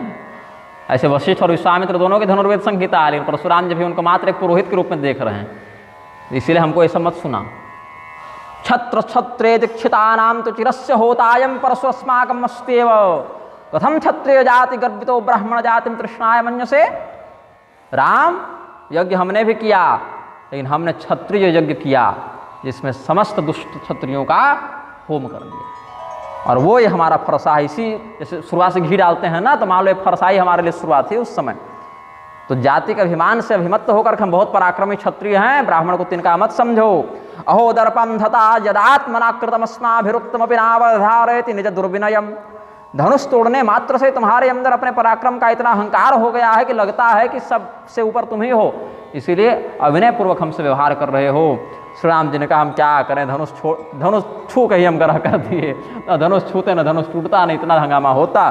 ऐसे वशिष्ठ और विश्वामित्र दोनों की धनुर्वेद संहिता है, लेकिन परशुराम जी भी उनको मात्र एक पुरोहित के रूप में देख रहे हैं, इसीलिए हमको ऐसा मत सुना। छत्र छत्रे दीक्षितानां तो चिरस्य होतायं परशुस्माकं अस्त्येव, कथम क्षत्रिय जाति गर्वितो ब्राह्मण जातिम तृष्णाय मन्यसे। राम, यज्ञ हमने भी किया, लेकिन हमने क्षत्रिय यज्ञ किया जिसमें समस्त दुष्ट क्षत्रियों का होम कर दिया, और वो ये हमारा फरसा है। इसी जैसे शुरुआत से घी डालते हैं ना, तो मान लो ये फरसाई हमारे लिए शुरुआत थी उस समय। तो जाति के अभिमान से अभिमत्त होकर हम बहुत पराक्रमी क्षत्रिय हैं, ब्राह्मण को तिनका मत समझो। अहो दर्पम धता यदात्मनाकृतमस्माभिरुक्तमपि नावधारयति निज दुर्विनयम। धनुष तोड़ने मात्र से तुम्हारे अंदर अपने पराक्रम का इतना अहंकार हो गया है कि लगता है कि सबसे ऊपर तुम ही हो, इसीलिए अविनय पूर्वक हमसे व्यवहार कर रहे हो। श्री राम जी ने कहा, हम क्या करें, धनुष छू के ही हम ग्रह कर दिए, न धनुष छूते न धनुष टूटता, नहीं इतना हंगामा होता।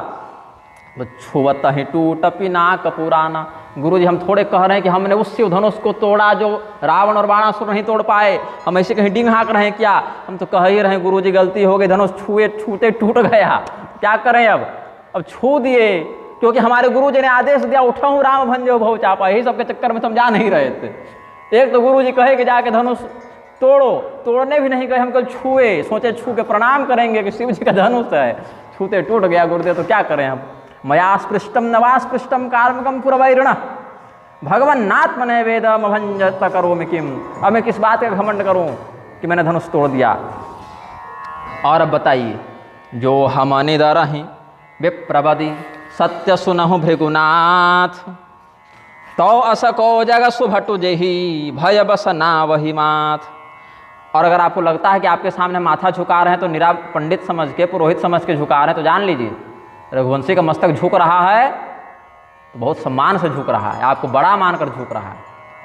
तो छुवत ही टूट पिनाक पुराना। गुरु जी, हम थोड़े कह रहे हैं कि हमने उस शिव धनुष को तोड़ा जो रावण और बाणासुर नहीं तोड़ पाए, हम ऐसे कहीं डिंग हाँक रहे हैं क्या? हम तो कह ही रहे हैं गुरु जी गलती हो गई, धनुष छूते टूट गया, क्या करें अब छू दिए, क्योंकि हमारे गुरु जी ने आदेश दिया, उठाऊं राम भंजो भव चापा। यही सबके चक्कर में हम जा नहीं रहे थे। एक तो गुरु जी कहे कि जाके धनुष तोड़ो, तोड़ने भी नहीं गए, हम कल छुए, सोचे छू के प्रणाम करेंगे कि शिव जी का धनुष है, छूते टूट गया गुरुदेव, तो क्या करें हम। मया स्पृष्टम नवास्पृष्टम कार्मकम पुरवैरण भगवन नात्मने वेदम अभंजत करोमि किम। अब मैं किस बात का घमंड करूं कि मैंने धनुष तोड़ दिया। और अब बताइए, जो हम निदरहि विप्रवदि सत्य सुनहु भृगुनाथ, तो असको जग सुभटु जेहि भय बस ना वही माथ। और अगर आपको लगता है कि आपके सामने माथा झुका रहे हैं तो निरा पंडित समझ के, पुरोहित समझ के झुका रहे हैं, तो जान लीजिए रघुवंशी का मस्तक झुक रहा है तो बहुत सम्मान से झुक रहा है, आपको बड़ा मानकर झुक रहा है।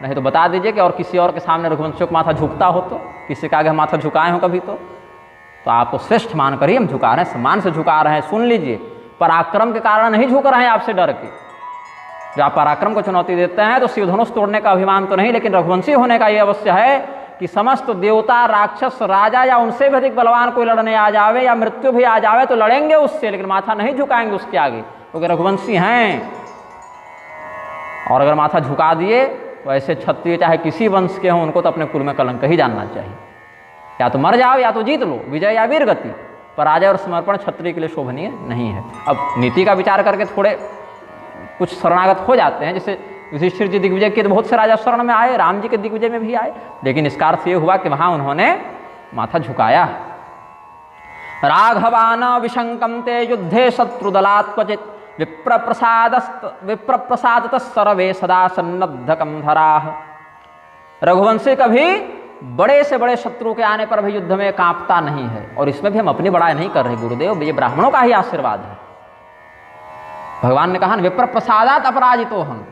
नहीं तो बता दीजिए कि और किसी और के सामने रघुवंशी का माथा झुकता हो, तो किसी का आगे माथा झुकाए हो कभी, तो आपको श्रेष्ठ मानकर ही हम झुका रहे हैं, सम्मान से झुका रहे हैं। सुन लीजिए, पराक्रम के कारण नहीं झुक रहे हैं आपसे डर के। जब आप पराक्रम को चुनौती देते हैं तो शिव धनुष तोड़ने का अभिमान तो नहीं, लेकिन रघुवंशी होने का ये अवश्य है कि समस्त देवता, राक्षस, राजा या उनसे भी अधिक बलवान कोई लड़ने आ जावे या मृत्यु भी आ जावे तो लड़ेंगे उससे, लेकिन माथा नहीं झुकाएंगे उसके आगे, क्योंकि रघुवंशी हैं। और अगर माथा झुका दिए तो ऐसे क्षत्रिय चाहे किसी वंश के हों, उनको तो अपने कुल में कलंक ही जानना चाहिए। या तो मर जाओ या तो जीत लो, विजय या वीर गति। पराजय और समर्पण क्षत्रिय के लिए शोभनीय नहीं है। अब नीति का विचार करके थोड़े कुछ शरणागत हो जाते हैं, जैसे युधिष्ठिर जी दिग्विजय के तो बहुत से राजा शरण में आए, राम जी के दिग्विजय में भी आए, लेकिन इसका अर्थ ये हुआ कि वहां उन्होंने माथा झुकाया। राघवान विशंकम ते युद्धे शत्रुदलात् क्वचित् विप्रप्रसादत सर्वे सदा सन्नद्धकम धराः। रघुवंशी कभी बड़े से बड़े शत्रु के आने पर भी युद्ध में कांपता नहीं है, और इसमें भी हम अपनी बड़ाई नहीं कर रहे गुरुदेव, ये ब्राह्मणों का ही आशीर्वाद है। भगवान ने कहा विप्र प्रसादात अपराजितो हम,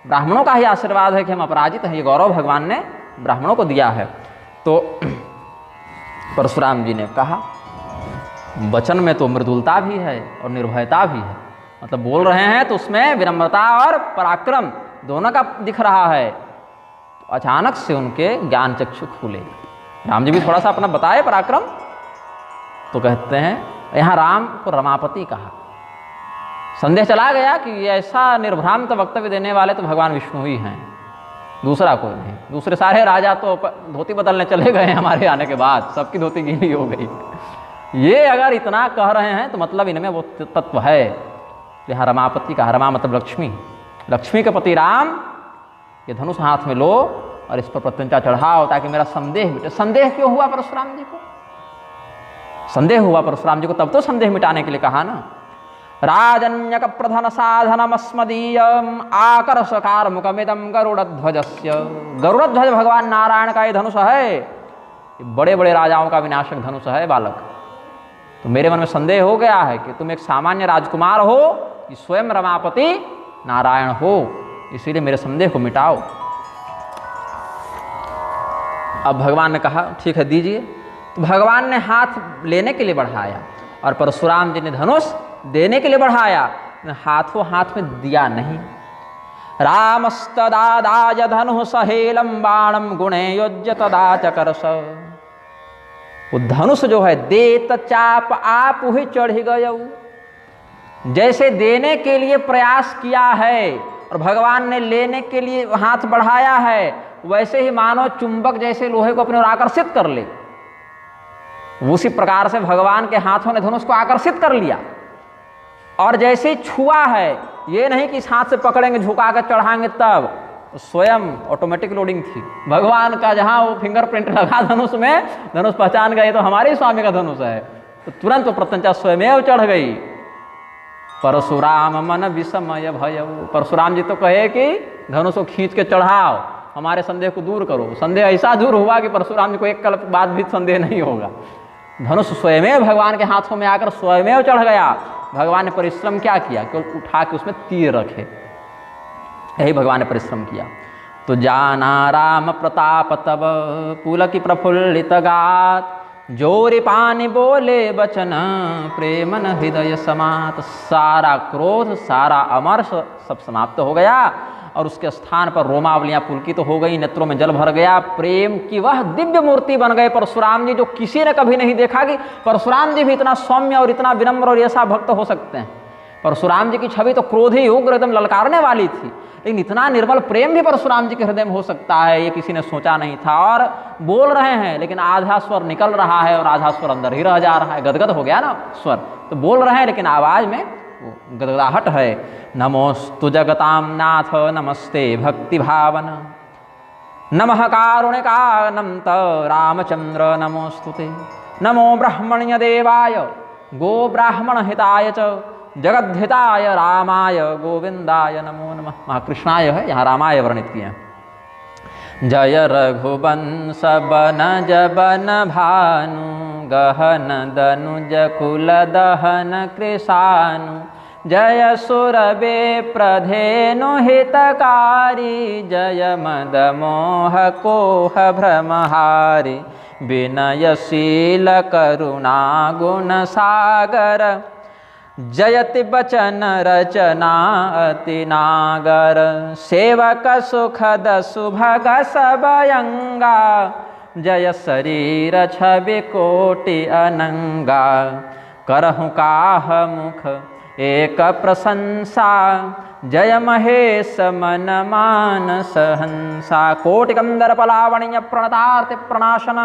ब्राह्मणों का ही आशीर्वाद है कि हम अपराजित हैं, ये गौरव भगवान ने ब्राह्मणों को दिया है। तो परशुराम जी ने कहा, वचन में तो मृदुलता भी है और निर्भयता भी है, मतलब बोल रहे हैं तो उसमें विनम्रता और पराक्रम दोनों का दिख रहा है। तो अचानक से उनके ज्ञान चक्षु खुले। राम जी भी थोड़ा सा अपना बताए पराक्रम, तो कहते हैं यहाँ राम को रमापति कहा। संदेह चला गया कि ऐसा निर्भ्रांत वक्तव्य देने वाले तो भगवान विष्णु ही हैं, दूसरा कोई नहीं। दूसरे सारे राजा तो धोती बदलने चले गए हमारे आने के बाद, सबकी धोती गीली हो गई। ये अगर इतना कह रहे हैं तो मतलब इनमें वो तत्व है। यहाँ रमापति का, रमा मतलब लक्ष्मी, लक्ष्मी के पति राम, ये धनुष हाथ में लो और इस पर प्रत्यंचा चढ़ाओ ताकि मेरा संदेह मिटे। संदेह क्यों हुआ परशुराम जी को? संदेह हुआ परशुराम जी को तब तो संदेह मिटाने के लिए कहा ना। राजन्यक प्रधन साधनमस्मदीयम आकर्षकार मुखमिदम गरुड़ध्वजस्य। गरुड़ध्वज भगवान नारायण का ये धनुष है, बड़े बड़े राजाओं का विनाशक धनुष है बालक। तो मेरे मन में संदेह हो गया है कि तुम एक सामान्य राजकुमार हो कि स्वयं रमापति नारायण हो, इसीलिए मेरे संदेह को मिटाओ। अब भगवान ने कहा ठीक है दीजिए। तो भगवान ने हाथ लेने के लिए बढ़ाया और परशुराम जी ने धनुष देने के लिए बढ़ाया, हाथों हाथ में दिया नहीं। रामस्तदादाय धनुष हेलम बाणम गुणे योज्य तदा चकर्ष। वो धनुष जो है देत चाप आप ही चढ़ गयऊ। जैसे देने के लिए प्रयास किया है और भगवान ने लेने के लिए हाथ बढ़ाया है, वैसे ही मानो चुंबक जैसे लोहे को अपने ओर आकर्षित कर ले, उसी प्रकार से भगवान के हाथों ने धनुष को आकर्षित कर लिया। और जैसे ही छुआ है, ये नहीं कि इस हाथ से पकड़ेंगे झुका कर चढ़ाएंगे, तब स्वयं ऑटोमेटिक लोडिंग थी भगवान का। जहां वो फिंगरप्रिंट लगा धनुष में, धनुष पहचान गए तो हमारे स्वामी का धनुष है, तो तुरंत वो प्रत्यंचा स्वयमेव चढ़ गई। परशुराम मन विषमय भय। परशुराम जी तो कहे कि धनुष को खींच के चढ़ाओ, हमारे संदेह को दूर करो। संदेह ऐसा दूर हुआ कि परशुराम जी को एक कल्प बाद भी संदेह नहीं होगा। धनुष स्वयमेव भगवान के हाथों में आकर स्वयमेव चढ़ गया। भगवान ने परिश्रम क्या किया, केवल उठा के उसमें तीर रखे, यही भगवान ने परिश्रम किया। तो जाना राम प्रताप तब पुलकी प्रफुल्लित गात, जोरी पानी बोले बचन प्रेमन हृदय समात। सारा क्रोध, सारा अमर्ष सब समाप्त हो गया और उसके स्थान पर रोमावलियां पुलकित तो हो गई, नेत्रों में जल भर गया। प्रेम की वह दिव्य मूर्ति बन गए परशुराम जी, जो किसी ने कभी नहीं देखा कि परशुराम जी भी इतना सौम्य और इतना विनम्र और ऐसा भक्त हो सकते हैं। परशुराम जी की छवि तो क्रोधी उग्र एकदम ललकारने वाली थी, लेकिन इतना निर्मल प्रेम भी परशुराम जी के हृदय में हो सकता है, ये किसी ने सोचा नहीं था। और बोल रहे हैं लेकिन आधा स्वर निकल रहा है और आधा स्वर अंदर ही रह जा रहा है, गदगद हो गया ना स्वर। तो बोल रहे हैं लेकिन आवाज में गदगदाहट है। नमोस्तु जगताम नाथ नमस्ते भक्ति भावन, नमः कारुणिकानंत रामचंद्र नमोस्तुते। नमो ब्रह्मण्य देवाय गो ब्राह्मण हिताय च, जगद्धिताय रामाय गोविंदाय नमो नमः। वहाँ कृष्णाय है, यहाँ रामाय वर्णित किया। जय रघुवंश बनज बन भानु, गहन दनुज कुल दहन कृशानु। जय सुरवे प्रधेनु हितकारी, जय मद मोह कोह भ्रमहारी। विनयशील करुणा गुण सागर, जयति बचन रचना अति नागर। सेवक सुखद सुभग सबयंगा, जय शरीर छवि कोटि अनंगा। करहु काह मुख एक प्रशंसा, जय महेश मन मानस हंसा। कोटि कंदर पलावण्य प्रणतार्ति प्रणाशन,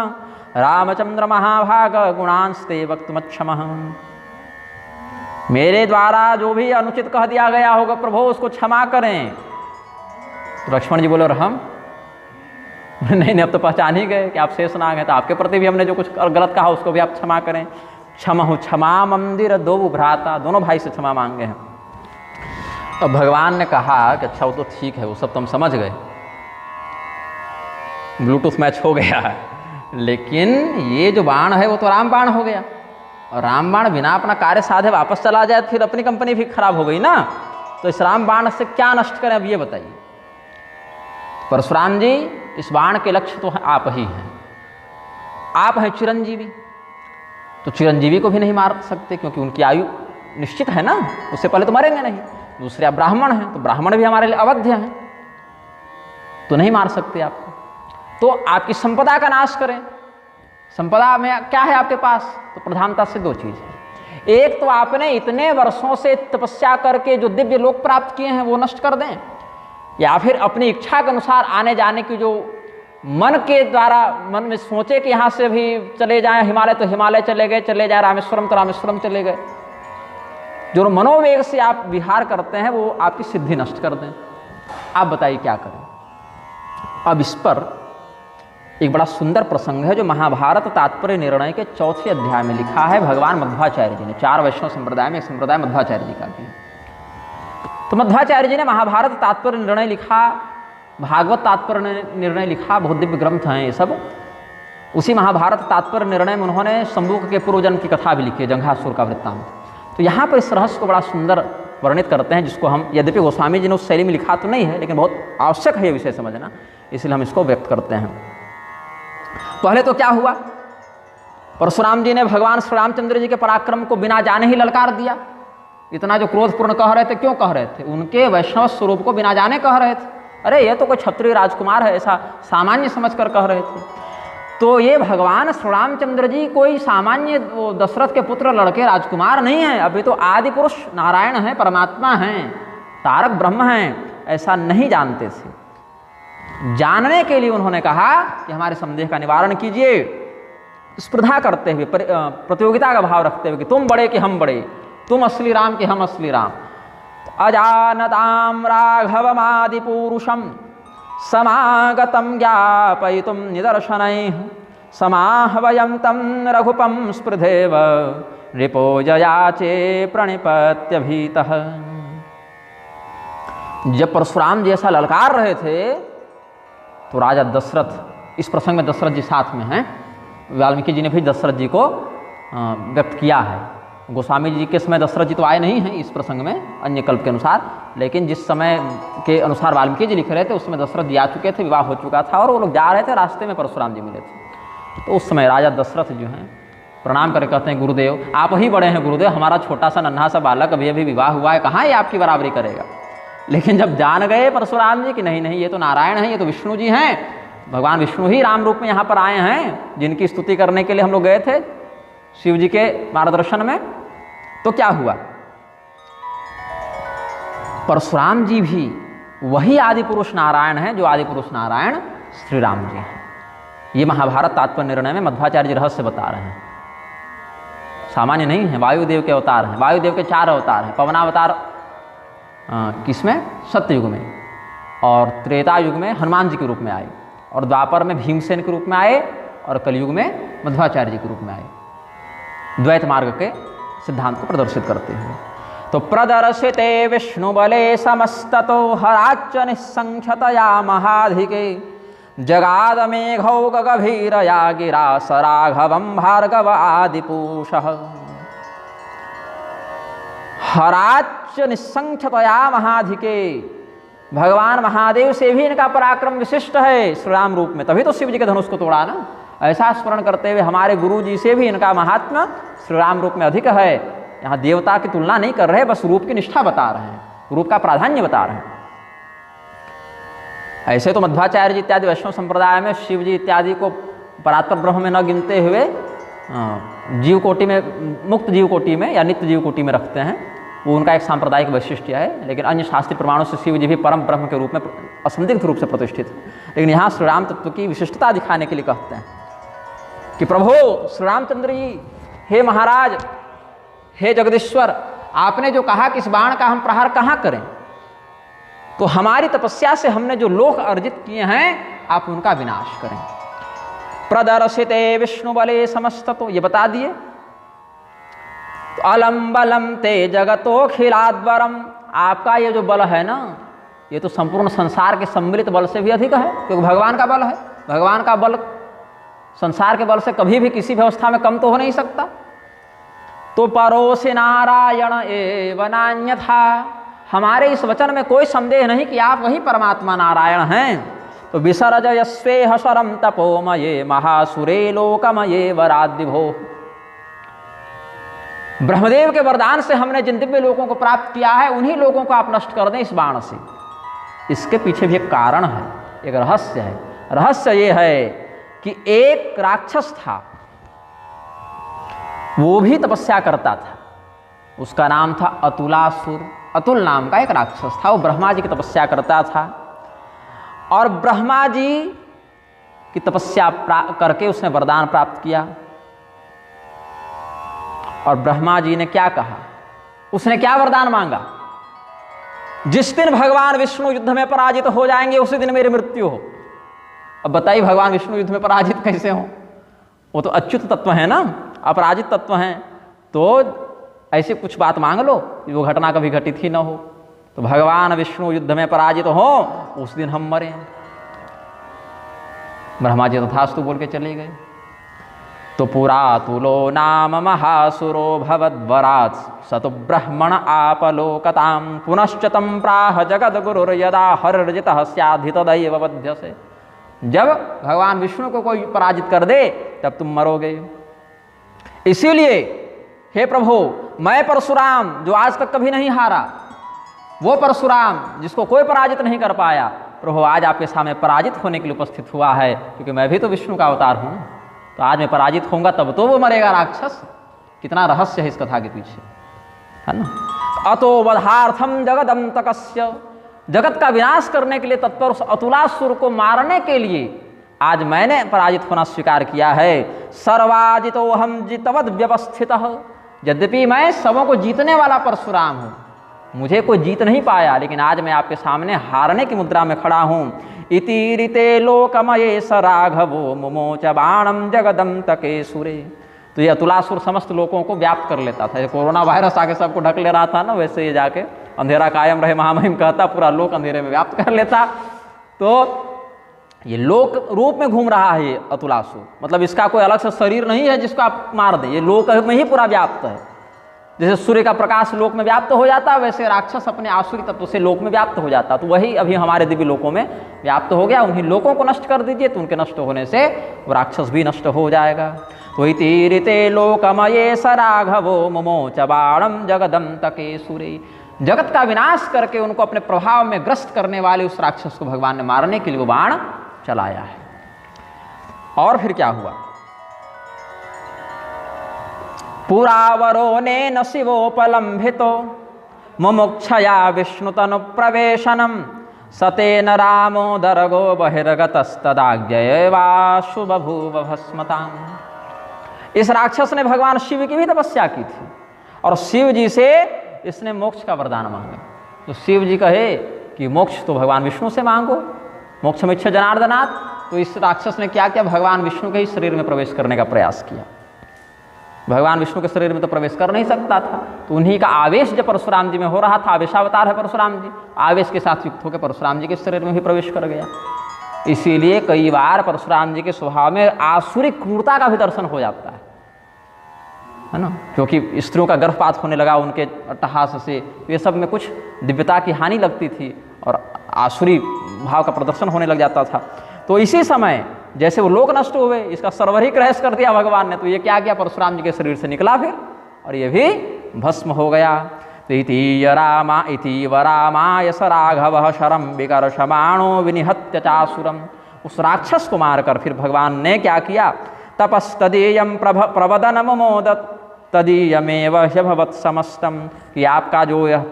रामचंद्र महाभाग गुणांस्ते वक्तुमक्षमः। मेरे द्वारा जो भी अनुचित कह दिया गया होगा प्रभु उसको क्षमा करें। तो लक्ष्मण जी बोले और हम नहीं अब तो पहचान ही गए कि आप शेषनाग हैं, तो आपके प्रति भी हमने जो कुछ गलत कहा उसको भी आप क्षमा करें। क्षमहु क्षमा मंदिर दो भ्राता, दोनों भाई से क्षमा मांगे हैं। अब भगवान ने कहा कि अच्छा वो तो ठीक है, वो सब तुम समझ गए, ब्लूटूथ मैच हो गया है, लेकिन ये जो बाण है वो तो राम बाण हो गया, और राम बाण बिना अपना कार्य साधे वापस चला जाए फिर अपनी कंपनी भी खराब हो गई ना। तो इस राम बाण से क्या नष्ट करें अब ये बताइए। परशुराम जी इस बाण के लक्ष्य तो आप ही हैं, आप हैं चिरंजीवी, तो चिरंजीवी को भी नहीं मार सकते क्योंकि उनकी आयु निश्चित है ना, उससे पहले तो मरेंगे नहीं। दूसरे आप ब्राह्मण हैं, तो ब्राह्मण भी हमारे लिए अवध्य हैं, तो नहीं मार सकते आपको। तो आपकी संपदा का नाश करें। संपदा में क्या है आपके पास, तो प्रधानता से दो चीज़ है। एक तो आपने इतने वर्षों से तपस्या करके जो दिव्य लोक प्राप्त किए हैं वो नष्ट कर दें, या फिर अपनी इच्छा के अनुसार आने जाने की जो मन के द्वारा मन में सोचे कि यहाँ से भी चले जाएं हिमालय तो हिमालय चले गए, चले जाए रामेश्वरम तो रामेश्वरम चले गए, जो मनोवेग से आप विहार करते हैं वो आपकी सिद्धि नष्ट कर दें। आप बताइए क्या करें। अब इस पर एक बड़ा सुंदर प्रसंग है जो महाभारत तात्पर्य निर्णय के 4वें अध्याय में लिखा है भगवान मध्वाचार्य जी ने। 4 वैष्णव संप्रदाय में एक संप्रदाय मध्वाचार्य जी का भी है। तो मध्वाचार्य जी ने महाभारत तात्पर्य निर्णय लिखा, भागवत तात्पर्य निर्णय लिखा, बहुत दिव्य ग्रंथ हैं ये सब। उसी महाभारत तात्पर्य निर्णय में उन्होंने शंबुक के पूर्वजन्म की कथा भी लिखी है, जंघासुर का वृत्तांत। तो यहाँ पर इस रहस्य को बड़ा सुंदर वर्णित करते हैं, जिसको हम, यद्यपि गोस्वामी जी ने उस शैली में लिखा तो नहीं है, लेकिन बहुत आवश्यक है ये विषय समझना, इसलिए हम इसको व्यक्त करते हैं। पहले तो क्या हुआ, परशुराम जी ने भगवान श्री रामचंद्र जी के पराक्रम को बिना जाने ही ललकार दिया। इतना जो क्रोधपूर्ण कह रहे थे, क्यों कह रहे थे? उनके वैष्णव स्वरूप को बिना जाने कह रहे थे। अरे ये तो कोई क्षत्रिय राजकुमार है, ऐसा सामान्य समझकर कह रहे थे। तो ये भगवान श्री रामचंद्र जी कोई सामान्य दशरथ के पुत्र लड़के राजकुमार नहीं है, अभी तो आदि पुरुष नारायण हैं, परमात्मा हैं, तारक ब्रह्म हैं, ऐसा नहीं जानते थे। जानने के लिए उन्होंने कहा कि हमारे संदेह का निवारण कीजिए, स्पर्धा करते हुए, प्रतियोगिता का भाव रखते हुए कि तुम बड़े कि हम बड़े, तुम असली राम कि हम असली राम। अजानताम राघवमादि पुरुषम समागतम ज्ञापयितुम निदर्शनैः समाहवयं तं रघुपं स्पृधेव रिपो जयाचे प्रणिपत्यभीतः। जब परशुराम जी ऐसा ललकार रहे थे तो राजा दशरथ, इस प्रसंग में दशरथ जी साथ में हैं, वाल्मीकि जी ने भी दशरथ जी को व्यक्त किया है। गोस्वामी जी के समय दशरथ जी तो आए नहीं हैं इस प्रसंग में अन्य कल्प के अनुसार, लेकिन जिस समय के अनुसार वाल्मीकि जी लिख रहे थे उस समय दशरथ जी आ चुके थे, विवाह हो चुका था और वो लोग जा रहे थे, रास्ते में परशुराम जी मिले थे। तो उस समय राजा दशरथ जो हैं प्रणाम करके कहते हैं, गुरुदेव आप ही बड़े हैं गुरुदेव, हमारा छोटा सा नन्हा सा बालक अभी अभी विवाह हुआ है, कहाँ ये आपकी बराबरी करेगा। लेकिन जब जान गए परशुराम जी कि नहीं नहीं ये तो नारायण हैं, ये तो विष्णु जी हैं, भगवान विष्णु ही राम रूप में यहाँ पर आए हैं, जिनकी स्तुति करने के लिए हम लोग गए थे शिव जी के मार्गदर्शन में। तो क्या हुआ, परशुराम जी भी वही आदि पुरुष नारायण हैं जो आदि पुरुष नारायण श्री राम जी हैं। ये महाभारत तात्पर्य निर्णय में मध्वाचार्य जी रहस्य बता रहे हैं, सामान्य नहीं है। वायुदेव के अवतार हैं, वायुदेव के 4 अवतार हैं। पवनावतार किसमें? सत्ययुग में, और त्रेता युग में हनुमान जी के रूप में आए, और द्वापर में भीमसेन के रूप में आए, और कलयुग में मध्वाचार्य जी के रूप में आए, द्वैत मार्ग के सिद्धांत को प्रदर्शित करते हुए। तो प्रदर्शिते विष्णु बले समस्ततो हराच्च निसंख्यतया महाधिके जगाद मेघौ गभीरया गिरा सराघवं भार्गव आदिपूषः। हराच्च निसंख्यतया महाधिके, भगवान महादेव से भी इनका पराक्रम विशिष्ट है श्री राम रूप में, तभी तो शिव जी के धनुष को तोड़ा ना। ऐसा स्मरण करते हुए हमारे गुरु जी से भी इनका महात्म्य श्री राम रूप में अधिक है। यहाँ देवता की तुलना नहीं कर रहे, बस रूप की निष्ठा बता रहे हैं, रूप का प्राधान्य बता रहे हैं। ऐसे तो मध्वाचार्य जी इत्यादि वैष्णव संप्रदाय में शिव जी इत्यादि को परात्पर ब्रह्म में न गिनते हुए जीव कोटि में, मुक्त जीव कोटि में या नित्य जीव कोटि में रखते हैं, वो उनका एक सांप्रदायिक वैशिष्ट्य है। लेकिन अन्य शास्त्रीय प्रमाणों से शिव जी भी परम ब्रह्म के रूप में असंदिग्ध रूप से प्रतिष्ठित है। लेकिन यहाँ श्री राम तत्व की विशिष्टता दिखाने के लिए कहते हैं कि प्रभु श्री रामचंद्र जी, हे महाराज, हे जगदीश्वर, आपने जो कहा कि इस बाण का हम प्रहार कहाँ करें, तो हमारी तपस्या से हमने जो लोक अर्जित किए हैं आप उनका विनाश करें। प्रदर्शिते विष्णु बले समस्त, तो ये बता दिए। तो अलम बलम ते जगतो खिलाद्वरम, आपका ये जो बल है ना, ये तो संपूर्ण संसार के सम्मिलित बल से भी अधिक है, क्योंकि भगवान का बल है। भगवान का बल संसार के बल से कभी भी किसी भी अवस्था में कम तो हो नहीं सकता। तो परोसि नारायण एव नान्यथा, हमारे इस वचन में कोई संदेह नहीं कि आप वही परमात्मा नारायण हैं। तो विसर्जयस्वेह शरम तपोमये महासुरे लोकमये वराद्विभो, ब्रह्मदेव के वरदान से हमने जिन दिव्य लोगों को प्राप्त किया है उन्हीं लोगों को आप नष्ट कर दें इस बाण से। इसके पीछे भी एक कारण है, एक रहस्य है। रहस्य ये है कि एक राक्षस था, वो भी तपस्या करता था, उसका नाम था अतुलासुर। अतुल नाम का एक राक्षस था, वो ब्रह्मा जी की तपस्या करता था, और ब्रह्मा जी की तपस्या करके उसने वरदान प्राप्त किया। और ब्रह्मा जी ने क्या कहा, उसने क्या वरदान मांगा, जिस दिन भगवान विष्णु युद्ध में पराजित हो जाएंगे उसी दिन मेरी मृत्यु हो। अब बताइए भगवान विष्णु युद्ध में पराजित कैसे हो, वो तो अच्युत तत्व है ना, अपराजित तत्व हैं, तो ऐसी कुछ बात मांग लो वो घटना कभी घटित ही न हो। तो भगवान विष्णु युद्ध में पराजित हो उस दिन हम मरे। ब्रह्मा जी तथास्तु बोल के चले गए। तो पुरातुलो नाम महासुरो भवद्वरात् सतु ब्रह्मण आपलोकतां पुनश्च तं प्राह जगद्गुरुर्यदा हर्जितः स्याद्धि तदैव बध्यसे। जब भगवान विष्णु को कोई पराजित कर दे तब तुम मरोगे। इसीलिए हे प्रभु, मैं परशुराम जो आज तक कभी नहीं हारा, वो परशुराम जिसको कोई पराजित नहीं कर पाया, प्रभु आज आपके सामने पराजित होने के लिए उपस्थित हुआ है, क्योंकि मैं भी तो विष्णु का अवतार हूँ। तो आज मैं पराजित होऊंगा तब तो वो मरेगा राक्षस। कितना रहस्य है इस कथा के पीछे, है ना। अतो वधार्थम जगदंतकस्य, जगत का विनाश करने के लिए तत्पर उस अतुलासुर को मारने के लिए आज मैंने पराजित होना स्वीकार किया है। सर्वाजितो हम जितवद व्यवस्थितः, यद्यपि मैं सबों को जीतने वाला परशुराम हूँ, मुझे कोई जीत नहीं पाया, लेकिन आज मैं आपके सामने हारने की मुद्रा में खड़ा हूँ। इति ऋते लोकमये स राघवो मुमोच बाणम जगदंतके सुरे। तो ये अतुलासुर समस्त लोगों को व्याप्त कर लेता था। ये कोरोना वायरस आके सबको ढक ले रहा था ना, वैसे ये जाके अंधेरा कायम रहे महामहिम कहता, पूरा लोक अंधेरे में व्याप्त कर लेता। तो ये लोक रूप में घूम रहा है ये अतुलासुर, मतलब इसका कोई अलग से शरीर नहीं है जिसको आप मार दें, ये लोक में ही पूरा व्याप्त है। जैसे सूर्य का प्रकाश लोक में व्याप्त हो जाता है, वैसे राक्षस अपने आसुरी तत्व से लोक में व्याप्त हो जाता। तो वही अभी हमारे दिव्य लोकों में व्याप्त हो गया। उन्हीं लोकों को नष्ट कर दीजिए, तो उनके नष्ट होने से वो राक्षस भी नष्ट हो जाएगा। तो इति ऋते लोकमये स राघवो मुमोच बाणम जगदंतके सुरे। जगत का विनाश करके उनको अपने प्रभाव में ग्रस्त करने वाले उस राक्षस को भगवान ने मारने के लिए वो बाण चलाया है। और फिर क्या हुआ? पुरावरो ने शिवोपलंभितो मुमुक्षया विष्णुतनु प्रवेशनम सतेन रामोदरगो बहिर्गतस्तदाज्ञयवाशु बभूव भस्मताम। इस राक्षस ने भगवान शिव की भी तपस्या की थी और शिव जी से इसने मोक्ष का वरदान मांगा। तो शिव जी कहे कि मोक्ष तो भगवान विष्णु से मांगो, मोक्ष में इच्छा जनार्दनाथ। तो इस राक्षस ने क्या किया? भगवान विष्णु के ही शरीर में प्रवेश करने का प्रयास किया। भगवान विष्णु के शरीर में तो प्रवेश कर नहीं सकता था, तो उन्हीं का आवेश जब परशुराम जी में हो रहा था, आवेशावतार है परशुराम जी, आवेश के साथ युक्त होकर परशुराम जी के शरीर में भी प्रवेश कर गया। इसीलिए कई बार परशुराम जी के स्वभाव में आसुरी क्रूरता का भी दर्शन हो जाता है ना, क्योंकि स्त्रियों का गर्भपात होने लगा उनके अट्टहास से, ये सब में कुछ दिव्यता की हानि लगती थी और आसुरी भाव का प्रदर्शन होने लग जाता था। तो इसी समय जैसे वो लोक नष्ट हुए, इसका सर्वर ही क्रैश कर दिया भगवान ने। तो ये क्या किया? परशुराम जी के शरीर से निकला फिर और ये भी भस्म हो गया। तो इति वरामाय स राघव शरम विकर्षमाणो विनिहत्य चासुरम। उस राक्षस को मारकर फिर भगवान ने क्या किया? तपस्तदीयम प्रवदन मोदत तदीयमेव ह्यभवत् समस्तम। कि आपका जो यह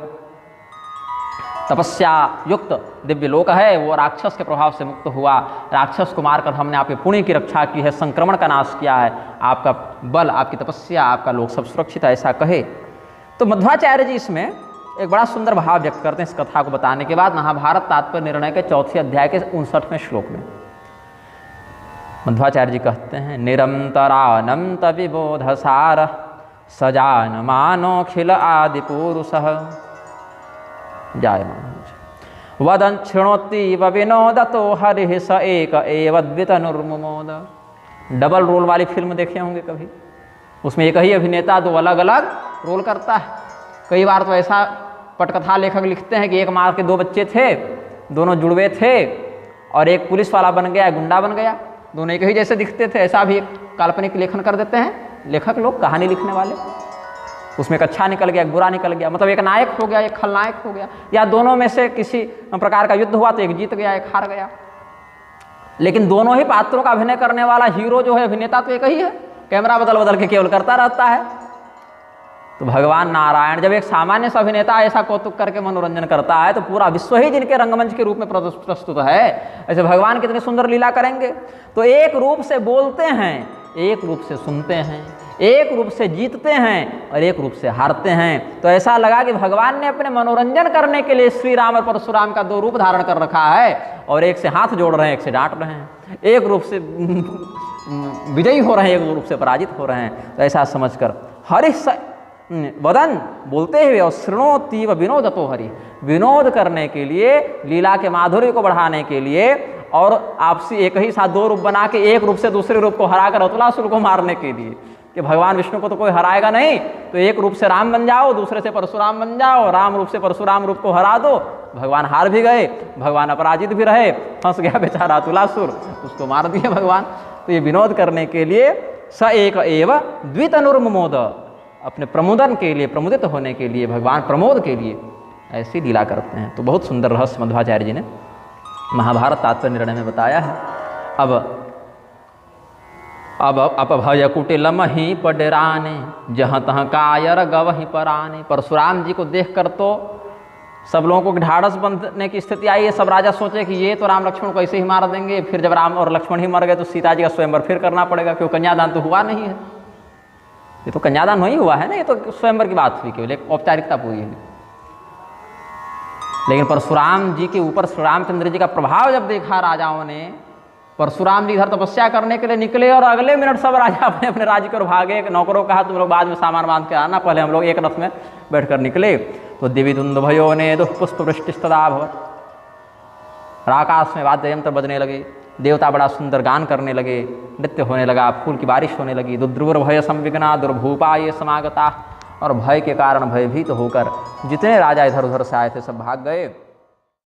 तपस्या युक्त दिव्य लोक है वो राक्षस के प्रभाव से मुक्त हुआ। राक्षस को मारकर हमने आपके पुण्य की रक्षा की है, संक्रमण का नाश किया है, आपका बल, आपकी तपस्या, आपका लोक सब सुरक्षित है, ऐसा कहे। तो मध्वाचार्य जी इसमें एक बड़ा सुंदर भाव व्यक्त करते हैं इस कथा को बताने के बाद। महाभारत तात्पर्य निर्णय के 4 अध्याय के 59वें श्लोक में मध्वाचार्य जी कहते हैं, निरंतरानंत विबोधसार सजान मानोखिल आदि पुरुषः जायमान वदन क्षणोतीव विनोदतो हरिः स एक एव द्वितनुर्मुमोद। डबल रोल वाली फिल्म देखे होंगे कभी, उसमें एक ही अभिनेता 2 अलग अलग रोल करता है। कई बार तो ऐसा पटकथा लेखक लिखते हैं कि एक माँ के 2 बच्चे थे, दोनों जुड़वे थे और एक पुलिस वाला बन गया, गुंडा बन गया, दोनों एक ही जैसे दिखते थे। ऐसा भी एक काल्पनिक लेखन कर देते हैं लेखक लोग, कहानी लिखने वाले। उसमें एक अच्छा निकल गया, एक बुरा निकल गया, मतलब एक नायक हो गया, एक खलनायक हो गया, या दोनों में से किसी प्रकार का युद्ध हुआ तो एक जीत गया, एक हार गया। लेकिन दोनों ही पात्रों का अभिनय करने वाला हीरो जो है, अभिनेता तो एक ही है, कैमरा बदल बदल के केवल करता रहता है। तो भगवान नारायण जब एक सामान्य सा अभिनेता ऐसा कौतुक करके मनोरंजन करता है तो पूरा विश्व ही जिनके रंगमंच के रूप में प्रस्तुत है, ऐसे भगवान कितनी सुंदर लीला करेंगे। तो एक रूप से बोलते हैं, एक रूप से सुनते हैं, एक रूप से जीतते हैं और एक रूप से हारते हैं। तो ऐसा लगा कि भगवान ने अपने मनोरंजन करने के लिए श्री राम और परशुराम का 2 रूप धारण कर रखा है, और एक से हाथ जोड़ रहे हैं, एक से डांट रहे हैं, एक रूप से विजयी हो रहे हैं, एक रूप से पराजित हो रहे हैं। तो ऐसा समझकर हरि वदन बोलते हुए और शृणोतीव विनोदतो हरि, विनोद करने के लिए, लीला के माधुर्य को बढ़ाने के लिए, और आपसी एक ही साथ 2 रूप बना के एक रूप से दूसरे रूप को हराकर अतुलासुर को मारने के लिए। कि भगवान विष्णु को तो कोई हराएगा नहीं, तो एक रूप से राम बन जाओ, दूसरे से परशुराम बन जाओ, राम रूप से परशुराम रूप को हरा दो। भगवान हार भी गए, भगवान अपराजित भी रहे, फंस गया बेचारा तुलासुर, उसको मार दिए भगवान। तो ये विनोद करने के लिए स एक एव द्वितनुर्ममोद, अपने प्रमोदन के लिए, प्रमुदित होने के लिए, भगवान प्रमोद के लिए ऐसी लीला करते हैं। तो बहुत सुंदर रहस्य मध्वाचार्य जी ने महाभारत तात्पर्य निर्णय में बताया है। अब अपभय कुटिलम ही पडराने, जहाँ तहाँ कायर गवही पराने। परशुराम जी को देखकर तो सब लोगों को ढाढ़स बंधने की स्थिति आई है। सब राजा सोचे कि ये तो राम लक्ष्मण को ऐसे ही मार देंगे, फिर जब राम और लक्ष्मण ही मर गए तो सीता जी का स्वयंवर फिर करना पड़ेगा, क्योंकि कन्यादान तो हुआ नहीं है। ये तो कन्यादान नहीं हुआ है ना, ये तो स्वयंवर की बात हुई, केवल एक औपचारिकता पूरी हुई। लेकिन परशुराम जी के ऊपर श्री रामचंद्र जी का प्रभाव जब देखा राजाओं ने, परशुराम जी इधर तपस्या करने के लिए निकले और अगले मिनट सब राजा अपने अपने राज्य को भागे। नौकरों कहा तुम लोग बाद में सामान बांध के आना, पहले हम लोग एक रथ में बैठकर निकले। तो दिवि तुंद भयो ने दुष्पुष्प वृष्टिस्तदा भवत्। आकाश में वाद्य यंत्र बजने लगे, देवता बड़ा सुंदर गान करने लगे, नृत्य होने लगा, फूल की बारिश होने लगी। दुर्भय संविघ्ना दुर्भूपा ये समागता। और भय के कारण भयभीत होकर जितने राजा इधर उधर से आए थे सब भाग गए।